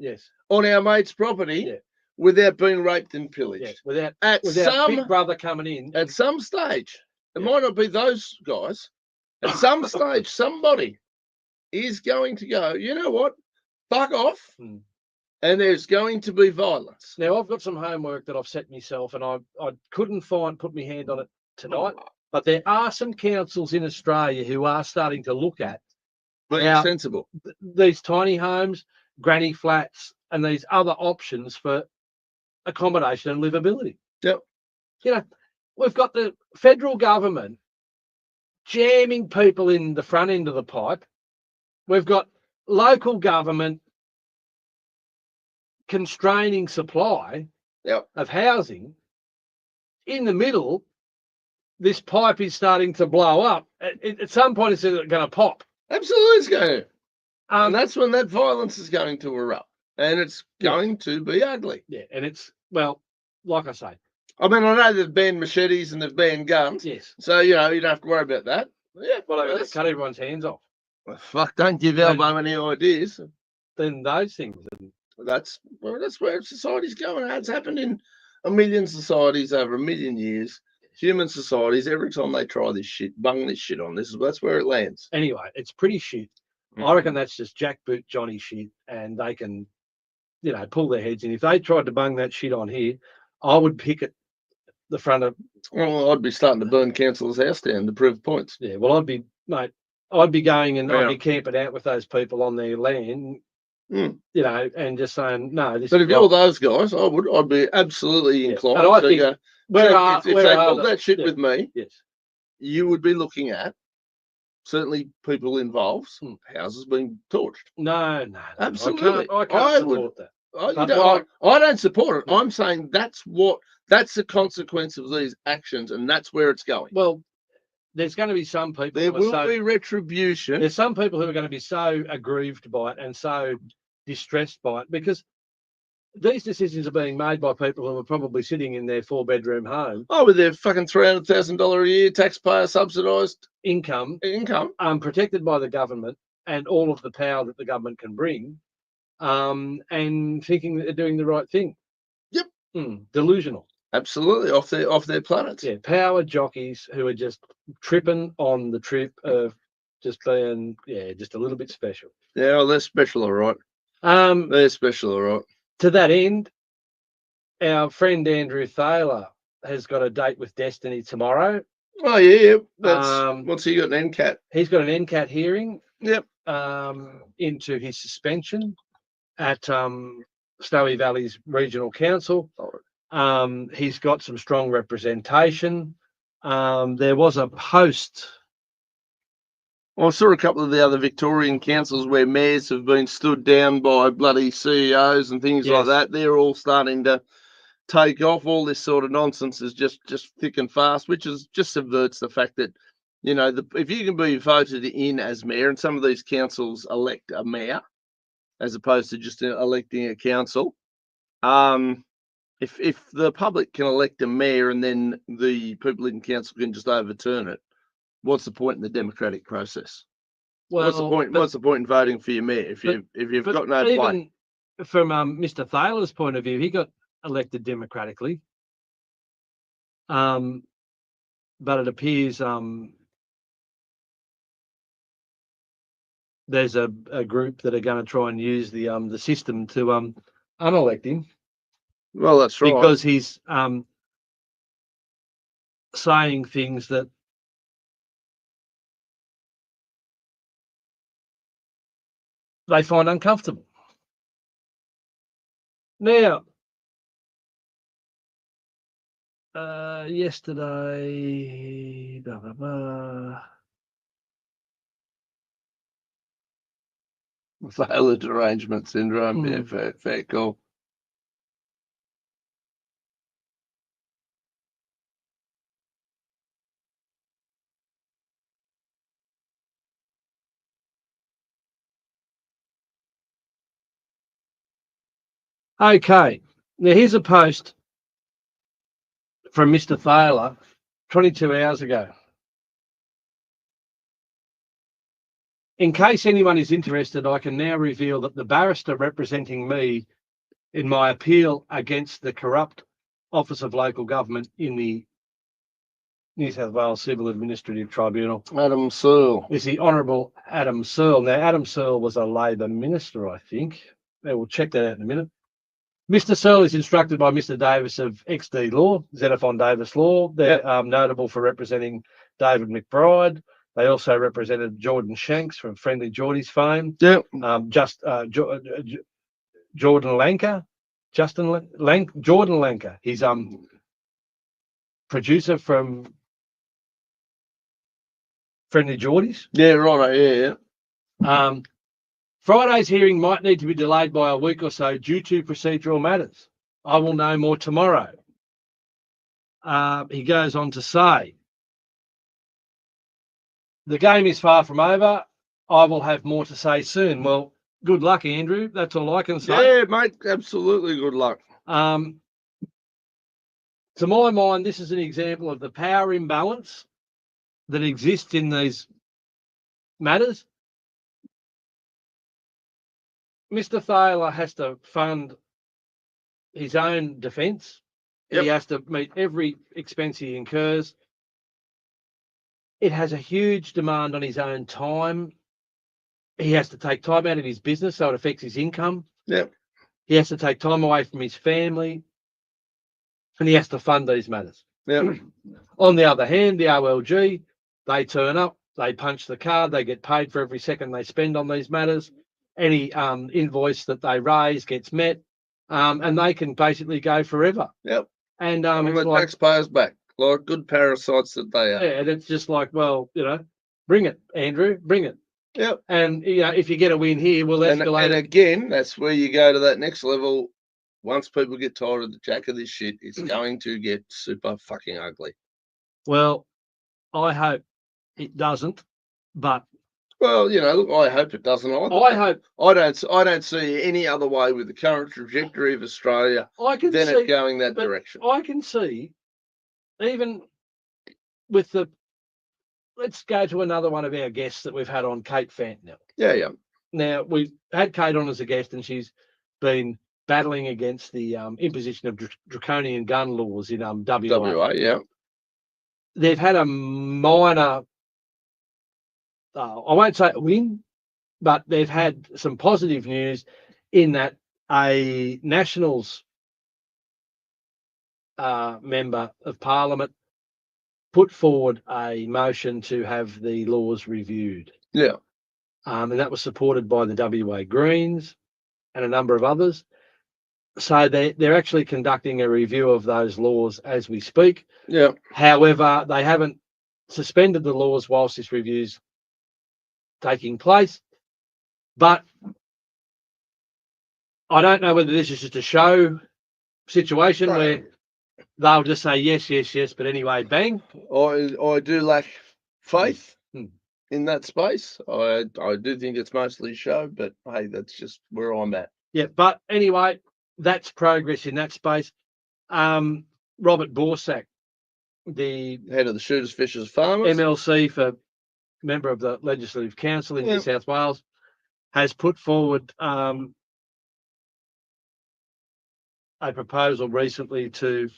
Speaker 2: on our mate's property without being raped and pillaged.
Speaker 1: Without Big Brother coming in.
Speaker 2: At some stage, it might not be those guys. At some stage, somebody is going to go, you know what? Fuck off. And there's going to be violence.
Speaker 1: Now, I've got some homework that I've set myself and I couldn't put my hand on it tonight. But there are some councils in Australia who are starting to look at
Speaker 2: sensible.
Speaker 1: These tiny homes, granny flats, and these other options for accommodation and livability.
Speaker 2: Yep.
Speaker 1: You know, we've got the federal government jamming people in the front end of the pipe. We've got local government constraining supply of housing. In the middle, this pipe is starting to blow up. At some point, it's going to pop.
Speaker 2: Absolutely, it's going to. And that's when that violence is going to erupt. And it's going to be ugly.
Speaker 1: Yeah, and it's, well, like I say.
Speaker 2: I mean, I know they've banned machetes and they've banned guns.
Speaker 1: Yes.
Speaker 2: So, you don't have to worry about that.
Speaker 1: Yeah, well, they're going to cut everyone's hands off.
Speaker 2: Well, fuck, don't give Elbow any ideas.
Speaker 1: Then those things.
Speaker 2: That's where society's going. It's happened in a million societies over a million years. Human societies, every time they try this shit, bung this shit on, that's where it lands.
Speaker 1: Anyway, it's pretty shit. I reckon that's just jackboot Johnny shit, and they can, pull their heads in. If they tried to bung that shit on here, I would pick it the front of.
Speaker 2: Well, I'd be starting to burn council's house down to prove points.
Speaker 1: Yeah, well, I'd be going and I'd be camping out with those people on their land, and just saying no.
Speaker 2: But if you're those guys, I'd be absolutely inclined to go. If they pulled that shit with me, you would be looking at certainly people involved, houses being torched.
Speaker 1: No.
Speaker 2: Absolutely.
Speaker 1: I can't support that.
Speaker 2: I don't support it. I'm saying that's the consequence of these actions, and that's where it's going.
Speaker 1: Well, there's going to be some people.
Speaker 2: There will be retribution.
Speaker 1: There's some people who are going to be so aggrieved by it and so distressed by it because these decisions are being made by people who are probably sitting in their 4-bedroom home.
Speaker 2: Oh, with their fucking $300,000 a year taxpayer subsidised
Speaker 1: income, protected by the government and all of the power that the government can bring, and thinking that they're doing the right thing.
Speaker 2: Yep.
Speaker 1: Delusional.
Speaker 2: Absolutely, off their planets.
Speaker 1: Yeah, power jockeys who are just tripping on the trip of just being, just a little bit special.
Speaker 2: Yeah, well, they're special, all right. They're special, all right.
Speaker 1: To that end, our friend Andrew Thaler has got a date with Destiny tomorrow.
Speaker 2: Oh yeah, that's what's he got an NCAT?
Speaker 1: He's got an NCAT hearing.
Speaker 2: Yep.
Speaker 1: Into his suspension at Snowy Valley's Regional Council. He's got some strong representation. There was a post.
Speaker 2: I saw a couple of the other Victorian councils where mayors have been stood down by bloody CEOs and things like that. They're all starting to take off. All this sort of nonsense is just thick and fast, which is just subverts the fact that, you know, if you can be voted in as mayor, and some of these councils elect a mayor as opposed to just electing a council, if the public can elect a mayor and then the people in council can just overturn it, what's the point in the democratic process?
Speaker 1: Well,
Speaker 2: what's the point? What's the point in voting for your mayor if you've got no play?
Speaker 1: From Mr. Thaler's point of view, he got elected democratically, but it appears there's a group that are going to try and use the system to unelect him.
Speaker 2: Well, that's right,
Speaker 1: because he's saying things that they find uncomfortable. Now, yesterday,
Speaker 2: Thaler derangement syndrome. Yeah, fair call.
Speaker 1: Okay, now here's a post from Mr. Thaler 22 hours ago. In case anyone is interested, I can now reveal that the barrister representing me in my appeal against the corrupt Office of Local Government in the New South Wales Civil Administrative Tribunal,
Speaker 2: Adam Searle,
Speaker 1: is the Honourable Adam Searle. Now, Adam Searle was a Labor minister, I think. We'll check that out in a minute. Mr. Searle is instructed by Mr. Davis of XD Law, Xenophon Davis Law. They're notable for representing David McBride. They also represented Jordan Shanks from Friendly Geordie's fame.
Speaker 2: Yep.
Speaker 1: Jordan Lanker. Jordan Lanker. He's producer from Friendly Geordie's.
Speaker 2: Yeah, right. Yeah.
Speaker 1: Friday's hearing might need to be delayed by a week or so due to procedural matters. I will know more tomorrow. He goes on to say, the game is far from over. I will have more to say soon. Well, good luck, Andrew. That's all I can say.
Speaker 2: Yeah, mate, absolutely good luck.
Speaker 1: To my mind, this is an example of the power imbalance that exists in these matters. Mr. Thaler has to fund his own defence. Yep. He has to meet every expense he incurs. It has a huge demand on his own time. He has to take time out of his business, so it affects his income.
Speaker 2: Yep.
Speaker 1: He has to take time away from his family, and he has to fund these matters.
Speaker 2: Yep.
Speaker 1: On the other hand, the OLG, they turn up, they punch the card, they get paid for every second they spend on these matters. Any invoice that they raise gets met, and they can basically go forever.
Speaker 2: Yep.
Speaker 1: And
Speaker 2: the taxpayers back, like good parasites that they are.
Speaker 1: Yeah, and it's just like, well, bring it, Andrew, bring it.
Speaker 2: Yep.
Speaker 1: And if you get a win here, we'll escalate.
Speaker 2: And again, that's where you go to that next level. Once people get tired of the jack of this shit, it's going to get super fucking ugly.
Speaker 1: Well, I hope it doesn't, but
Speaker 2: well, look, I hope it doesn't either. I don't see any other way with the current trajectory of Australia than it going that direction.
Speaker 1: I can see, even with let's go to another one of our guests that we've had on, Kate Fantnell.
Speaker 2: Yeah.
Speaker 1: Now, we've had Kate on as a guest, and she's been battling against the imposition of draconian gun laws in WA.
Speaker 2: Yeah.
Speaker 1: They've had a minor, I won't say a win, but they've had some positive news in that a Nationals member of Parliament put forward a motion to have the laws reviewed.
Speaker 2: Yeah.
Speaker 1: And that was supported by the WA Greens and a number of others. So they're actually conducting a review of those laws as we speak.
Speaker 2: Yeah.
Speaker 1: However, they haven't suspended the laws whilst this review's taking place. But I don't know whether this is just a show situation where they'll just say yes, yes, yes, but anyway, bang.
Speaker 2: I do lack faith in that space. I do think it's mostly show, but hey, that's just where I'm at.
Speaker 1: Yeah, but anyway, that's progress in that space. Robert Borsak, the
Speaker 2: Head of the Shooters, Fishers, Farmers,
Speaker 1: MLC for member of the Legislative Council in New South Wales, has put forward a proposal recently to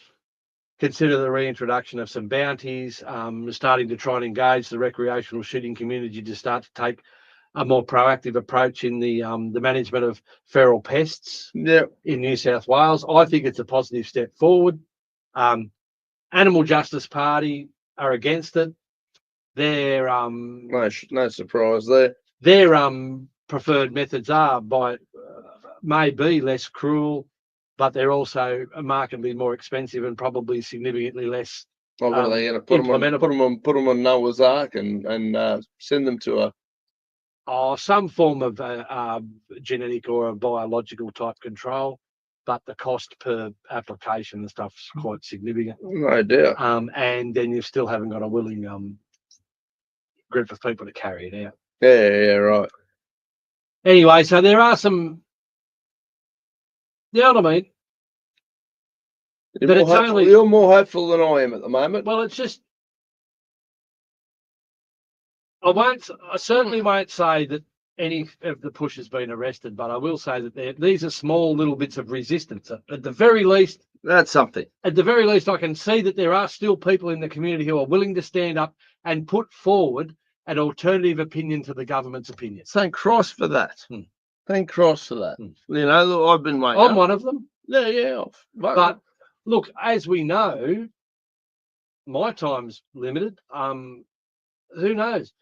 Speaker 1: consider the reintroduction of some bounties, starting to try and engage the recreational shooting community to start to take a more proactive approach in the management of feral pests in New South Wales. I think it's a positive step forward. Animal Justice Party are against it. Their
Speaker 2: no surprise there.
Speaker 1: Their preferred methods are may be less cruel, but they're also markedly more expensive and probably significantly less.
Speaker 2: What are they going to put them on Noah's Ark and send them to
Speaker 1: some form of genetic or a biological type control, but the cost per application and stuff is quite significant.
Speaker 2: No doubt.
Speaker 1: And then you still haven't got a willing group of people to carry it out.
Speaker 2: Yeah, right.
Speaker 1: Anyway, so there are some. You know what I mean?
Speaker 2: You're more hopeful than I am at the moment.
Speaker 1: Well, it's just I certainly won't say that any of the push has been arrested, but I will say that these are small little bits of resistance. At the very least,
Speaker 2: that's something.
Speaker 1: At the very least, I can see that there are still people in the community who are willing to stand up and put forward an alternative opinion to the government's opinion.
Speaker 2: Thank Christ for that. Thank Christ for that. You know, I've been waiting.
Speaker 1: I'm one of them.
Speaker 2: Yeah.
Speaker 1: But look, as we know, my time's limited. Who knows?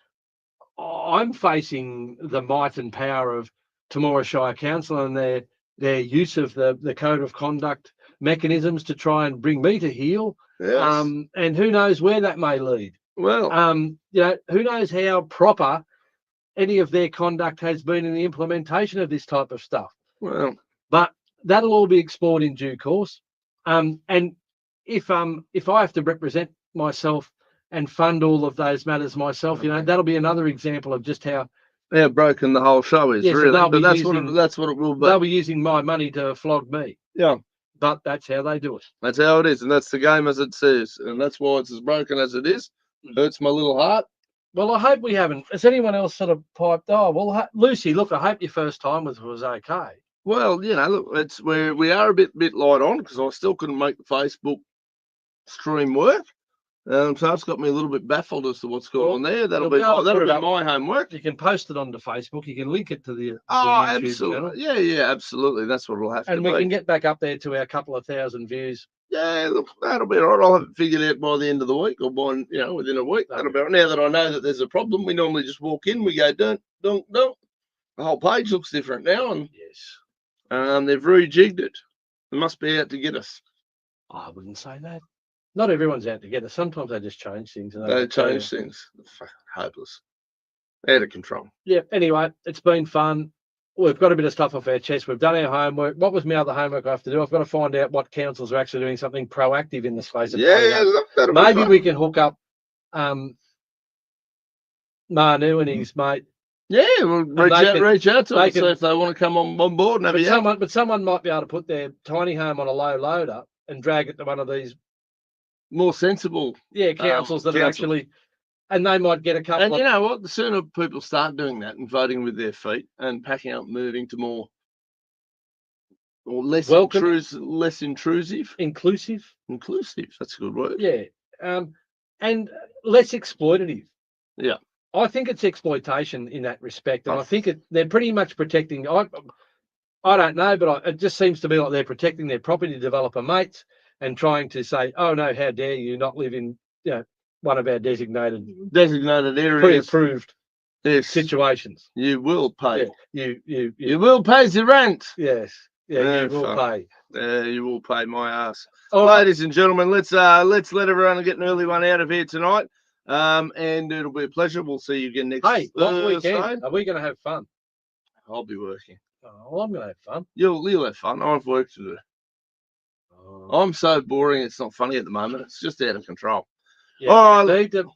Speaker 1: I'm facing the might and power of Temora Shire Council and their use of the code of conduct mechanisms to try and bring me to heel.
Speaker 2: Yes.
Speaker 1: And who knows where that may lead.
Speaker 2: Well,
Speaker 1: who knows how proper any of their conduct has been in the implementation of this type of stuff.
Speaker 2: Well,
Speaker 1: but that'll all be explored in due course. And if I have to represent myself and fund all of those matters myself, that'll be another example of just how
Speaker 2: broken the whole show is. Really, but that's what it will be.
Speaker 1: They'll be using my money to flog me.
Speaker 2: Yeah,
Speaker 1: but that's how they do it.
Speaker 2: That's how it is, and that's the game as it says, and that's why it's as broken as it is. Hurts my little heart.
Speaker 1: Well, I hope we haven't. Has anyone else sort of piped? Oh, well, Lucy, look, I hope your first time was okay.
Speaker 2: Well, look, it's where we are a bit light on because I still couldn't make the Facebook stream work. So it's got me a little bit baffled as to what's going on there. That'll be my homework.
Speaker 1: You can post it onto Facebook. You can link it to the
Speaker 2: YouTube
Speaker 1: absolutely
Speaker 2: channel. Yeah, absolutely. That's what it'll have to be.
Speaker 1: And we can get back up there to our couple of thousand views.
Speaker 2: Yeah, look, that'll be all right. I'll have it figured out by the end of the week or by within a week. That'll be all right. Now that I know that there's a problem, we normally just walk in, we go dunk. The whole page looks different now, and
Speaker 1: yes,
Speaker 2: they've rejigged it. They must be out to get us.
Speaker 1: I wouldn't say that. Not everyone's out to get us. Sometimes they just change things.
Speaker 2: They change things. Fucking hopeless. Out of control.
Speaker 1: Yeah. Anyway, it's been fun. We've got a bit of stuff off our chest. We've done our homework. What was my other homework I have to do? I've got to find out what councils are actually doing something proactive in the space of maybe we can hook up Manu and his mate.
Speaker 2: Yeah, we'll reach out to them, see if they want to come on board and have
Speaker 1: but someone might be able to put their tiny home on a low loader and drag it to one of these
Speaker 2: more sensible
Speaker 1: councils that are actually, and they might get a couple.
Speaker 2: And you know what? The sooner people start doing that and voting with their feet and packing up, moving to more or less intrusive, inclusive. That's a good word.
Speaker 1: Yeah, and less exploitative.
Speaker 2: Yeah,
Speaker 1: I think it's exploitation in that respect, and I think they're pretty much protecting. I don't know, but it just seems to me like they're protecting their property developer mates. and trying to say, oh no, how dare you not live in one of our designated
Speaker 2: areas.
Speaker 1: pre-approved
Speaker 2: Yes.
Speaker 1: situations.
Speaker 2: You will pay.
Speaker 1: Yeah,
Speaker 2: you will pay the rent.
Speaker 1: Yes. Yeah, you will pay.
Speaker 2: You will pay my ass.
Speaker 1: All
Speaker 2: Ladies and gentlemen, let's let everyone get an early one out of here tonight. And it'll be a pleasure. We'll see you again next
Speaker 1: long
Speaker 2: Thursday.
Speaker 1: weekend. Are we going to have fun?
Speaker 2: I'll be working.
Speaker 1: Oh, I'm going to have fun.
Speaker 2: You'll have fun. I have work to do.
Speaker 1: Oh.
Speaker 2: I'm so boring. It's not funny at the moment. It's just out of control.
Speaker 1: Yeah,
Speaker 2: all right.
Speaker 1: need to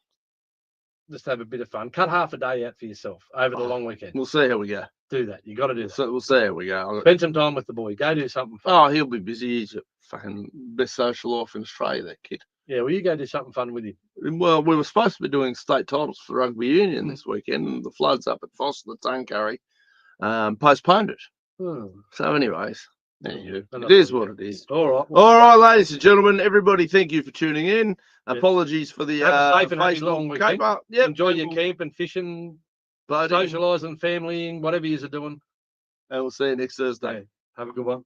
Speaker 1: just have a bit of fun. Cut half a day out for yourself over the long weekend.
Speaker 2: We'll see how we go.
Speaker 1: Do that. You got to do that.
Speaker 2: So we'll see how we go.
Speaker 1: Spend some time with the boy. Go do something fun.
Speaker 2: Oh, he'll be busy. He's a fucking best social life in Australia, that kid.
Speaker 1: Yeah, well, you go do something fun with him.
Speaker 2: Well, we were supposed to be doing state titles for rugby union this weekend, and the floods up at Foster, the Tuncurry, postponed it. So, anyways, anywho, it is what it is.
Speaker 1: All right.
Speaker 2: All right, ladies and gentlemen, everybody, thank you for tuning in. Apologies for the
Speaker 1: safe and happy long weekend.
Speaker 2: Yep.
Speaker 1: Enjoy your camping, fishing, socialising, familying, whatever you're doing.
Speaker 2: And we'll see you next Thursday.
Speaker 1: Have a good one.